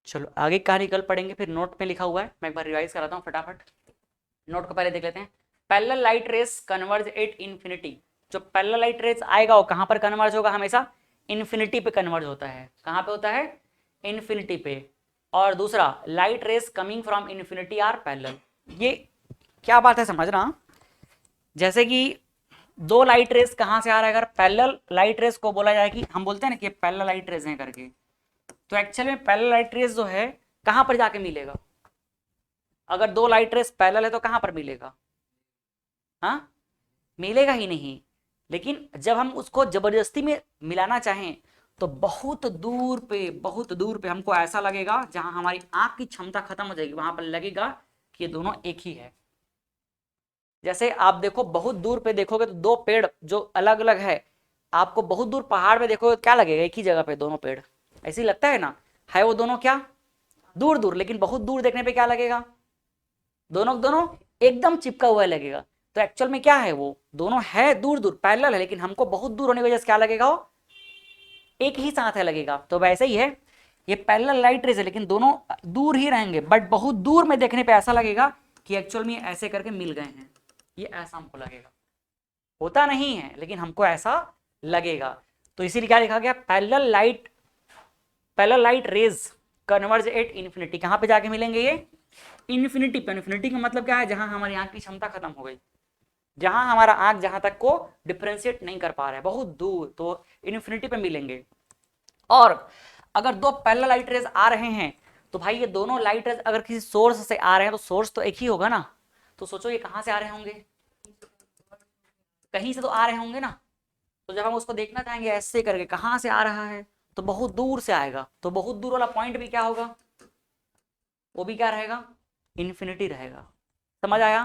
चलो आगे कहानी कल पढ़ेंगे, फिर नोट में लिखा हुआ है, मैं एक बार रिवाइज कराता हूँ फटाफट, नोट को पहले देख लेते हैं। Parallel light rays converge at infinity, जो पैरेलल लाइट रेस आएगा वो कहां पर कन्वर्ज होगा, हमेशा इन्फिनिटी पे कन्वर्ज होता है, कहां पे होता है इन्फिनिटी पे। और दूसरा light rays coming from infinity are parallel, ये क्या बात है समझना, जैसे कि 2 लाइट रेस कहां से आ रहा है, अगर पैरेलल लाइट रेस को बोला जाए कि हम बोलते हैं ना कि पैरेलल लाइट रेस हैं करके, तो एक्चुअल में पैरेलल लाइट रेस जो है कहां पर जाके मिलेगा, अगर 2 लाइट रेस पैरेलल है तो कहां पर मिलेगा, हाँ मिलेगा ही नहीं। लेकिन जब हम उसको जबरदस्ती में मिलाना चाहें तो बहुत दूर पे, बहुत दूर पे हमको ऐसा लगेगा, जहां हमारी आंख की क्षमता खत्म हो जाएगी वहां पर लगेगा कि ये दोनों एक ही है। जैसे आप देखो बहुत दूर पे देखोगे तो 2 पेड़ जो अलग अलग है, आपको बहुत दूर पहाड़ में देखोगे क्या लगेगा एक ही जगह पे दोनों पेड़, ऐसे ही लगता है ना, है वो दोनों क्या दूर दूर, लेकिन बहुत दूर देखने पे क्या लगेगा दोनों दोनों एकदम चिपका हुआ लगेगा। तो एक्चुअल में क्या है, वो दोनों है दूर दूर पैरेलल है, लेकिन हमको बहुत दूर होने की वजह से क्या लगेगा वो एक ही साथ है लगेगा। तो वैसे ही है, ये पैरेलल लाइट रेस है लेकिन दोनों दूर ही रहेंगे, बट बहुत दूर में देखने पे ऐसा लगेगा कि एक्चुअल में ऐसे करके मिल गए हैं, ये ऐसा हमको लगेगा, होता नहीं है लेकिन हमको ऐसा लगेगा। तो इसीलिए क्या लिखा गया, parallel light rays converge at infinity, कहां पे जाके मिलेंगे ये इन्फिनिटी पे। इन्फिनिटी का मतलब क्या है, जहां हमारी आंख की क्षमता खत्म हो गई, जहां हमारा आंख जहां तक को डिफ्रेंशिएट नहीं कर पा रहा है, बहुत दूर, तो इन्फिनिटी पे मिलेंगे। और अगर 2 पैरेलल लाइट रेज आ रहे हैं तो भाई ये दोनों लाइट रेज अगर किसी सोर्स से आ रहे हैं तो सोर्स तो एक ही होगा ना, तो सोचो ये कहां से आ रहे होंगे, कहीं से तो आ रहे होंगे ना। तो जब हम उसको देखना चाहेंगे ऐसे करके कहां से आ रहा है, तो बहुत दूर से आएगा, तो बहुत दूर वाला पॉइंट भी क्या होगा, वो भी क्या रहेगा इन्फिनिटी रहेगा। समझ आया,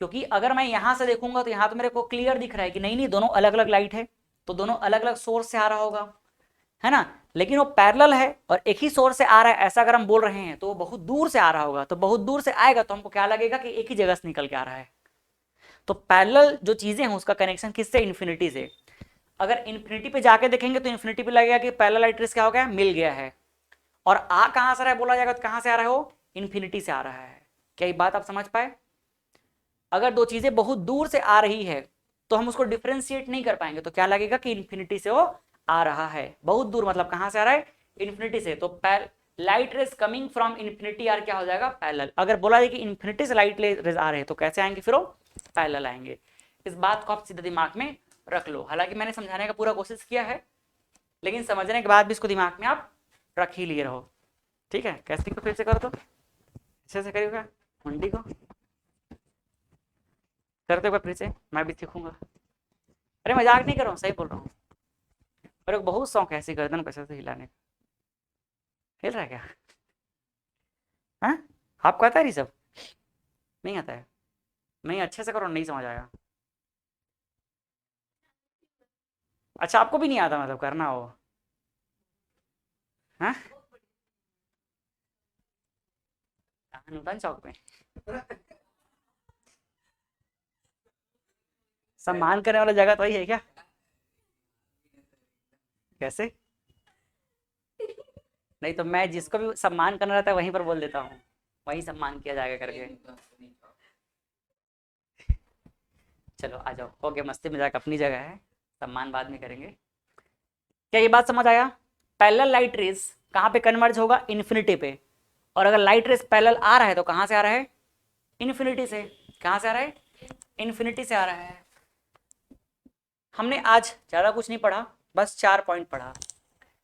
क्योंकि अगर मैं यहां से देखूंगा तो यहां तो मेरे को क्लियर दिख रहा है कि नहीं नहीं दोनों अलग अलग लाइट है, तो दोनों अलग अलग सोर्स से आ रहा होगा, है ना। लेकिन वो पैरेलल है और एक ही सोर्स से आ रहा है ऐसा अगर हम बोल रहे हैं तो वो बहुत दूर से आ रहा होगा, तो बहुत दूर से आएगा तो हमको क्या लगेगा कि एक ही जगह से निकल के आ रहा है। तो पैरेलल जो चीजें हैं उसका कनेक्शन किससे, इन्फिनिटी से। अगर इन्फिनिटी पे जाके देखेंगे तो इन्फिनिटी पे लगेगा कि पैरेलल लाइट रेस क्या हो गया, मिल गया है। और आ कहां से रहा है बोला जाएगा तो कहां से आ रहा है वो, इन्फिनिटी से आ रहा है। क्या ये बात आप समझ पाए? अगर दो चीजें बहुत दूर से आ रही है तो हम उसको डिफ्रेंशिएट नहीं कर पाएंगे, तो क्या लगेगा कि इन्फिनिटी से वो आ रहा है। बहुत दूर मतलब कहां से आ रहा है, इन्फिनिटी से। तो light rays coming from infinity are क्या हो जाएगा, पैरेलल। अगर बोला जाए कि इन्फिनिटी से लाइट रेज आ रहे हैं तो कैसे आएंगे फिर वो, पैरेलल आएंगे। इस बात को आप सीधे दिमाग में रख लो। हालांकि मैंने समझाने का पूरा कोशिश किया है, लेकिन समझने के बाद भी इसको दिमाग में आप रख ही लिए रहो। ठीक है, कैसे को फिर से कर दो, अच्छे से करिएगा मंडी को करते हुए फिर से, मैं भी सीखूंगा। अरे मजाक नहीं कर रहा हूँ, सही बोल रहा हूँ। मेरे को बहुत शौक है ऐसी गर्दन पैसे से हिलाने का। हिल रहा है क्या? हाँ, आपको आता है ये सब? नहीं आता है? नहीं, अच्छे से करो, नहीं समझ आया। अच्छा, आपको भी नहीं आता मतलब करना हो? हाँ, नूतन चौक में सम्मान करने वाला जगह तो वही है क्या? कैसे? नहीं तो मैं जिसको भी सम्मान करना रहता है वहीं पर बोल देता हूँ, वहीं सम्मान किया जाएगा करके। चलो आ जाओ, हो गया, मस्ती मजाक अपनी जगह है, सम्मान बाद में करेंगे। क्या ये बात समझ आया? पैरेलल लाइट रेस कहाँ पे कन्वर्ज होगा, इन्फिनिटी पे। और अगर लाइट रेस पैरेलल आ रहा है तो कहाँ से आ रहा है, इन्फिनिटी से। कहाँ से आ रहा है, इन्फिनिटी से आ रहा है। हमने आज ज्यादा कुछ नहीं पढ़ा, बस 4 पॉइंट पढ़ा।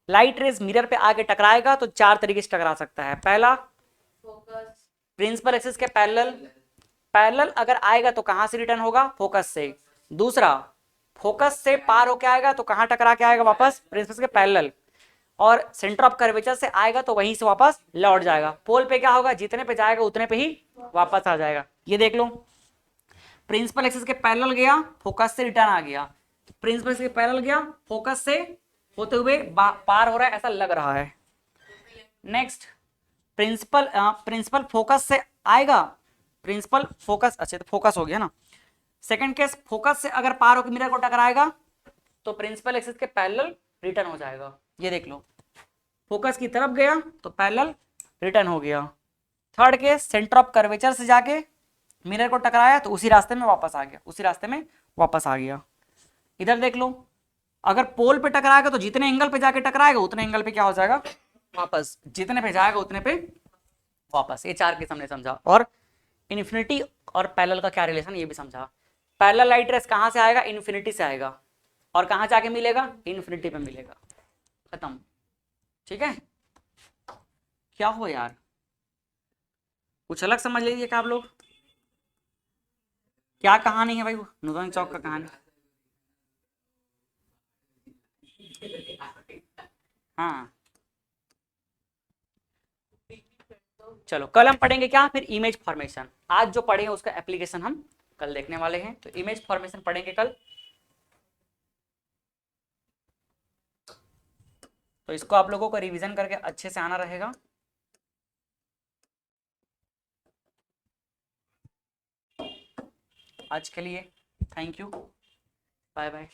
लाइट रेस मिरर पे आके टकराएगा तो 4 तरीके से टकरा सकता है। पहला, फोकस, प्रिंसिपल एक्सिस के पैरेलल। पैरेलल अगर आएगा तो कहां से रिटर्न होगा, फोकस से। दूसरा, फोकस से पार होके आएगा तो कहां टकरा के आएगा, वापस प्रिंसिपल के पैरेलल। और सेंटर ऑफ कर्वेचर से आएगा तो वहीं से वापस लौट जाएगा। पोल पे क्या होगा, जितने पे जाएगा उतने पे ही वापस आ जाएगा। ये देख लो, प्रिंसिपल एक्सिस के पैरेलल गया, फोकस से रिटर्न आ गया। प्रिंसिपल एक्सिस के पैरेलल गया, फोकस से होते हुए पार हो रहा है ऐसा लग रहा है। नेक्स्ट, प्रिंसिपल फोकस से आएगा, प्रिंसिपल फोकस, अच्छा तो फोकस हो गया ना। सेकंड केस, फोकस से अगर पार होकर मिरर को टकराएगा तो प्रिंसिपल एक्सिस के पैरेलल रिटर्न हो जाएगा। ये देख लो, फोकस की तरफ गया तो पैरेलल रिटर्न हो गया। Third case, centre of curvature से जाके मिरर को टकराया तो उसी रास्ते में वापस आ गया, उसी रास्ते में वापस आ गया। इधर देख लो, अगर पोल पे टकराएगा तो जितने एंगल पे जाके टकराएगा उतने एंगल पे क्या हो जाएगा, वापस। जितने पे जाएगा उतने पे वापस। ये 4 केस हमने समझा। और इन्फिनिटी और पैरेलल का क्या रिलेशन ये भी समझा। पैरेलल लाइट रेस कहां से आएगा, इन्फिनिटी से आएगा। और कहां जाके मिलेगा, इन्फिनिटी पे मिलेगा। खत्म। ठीक है, क्या हो यार, कुछ अलग समझ लीजिए क्या आप लोग। क्या कहानी है भाई वो नूतन चौक का कहानी? हाँ, चलो कल हम पढ़ेंगे क्या, फिर इमेज फॉर्मेशन। आज जो पढ़े हैं उसका एप्लीकेशन हम कल देखने वाले हैं। तो इमेज फॉर्मेशन पढ़ेंगे कल। तो इसको आप लोगों को रिवीजन करके अच्छे से आना रहेगा। आज के लिए थैंक यू, बाय बाय।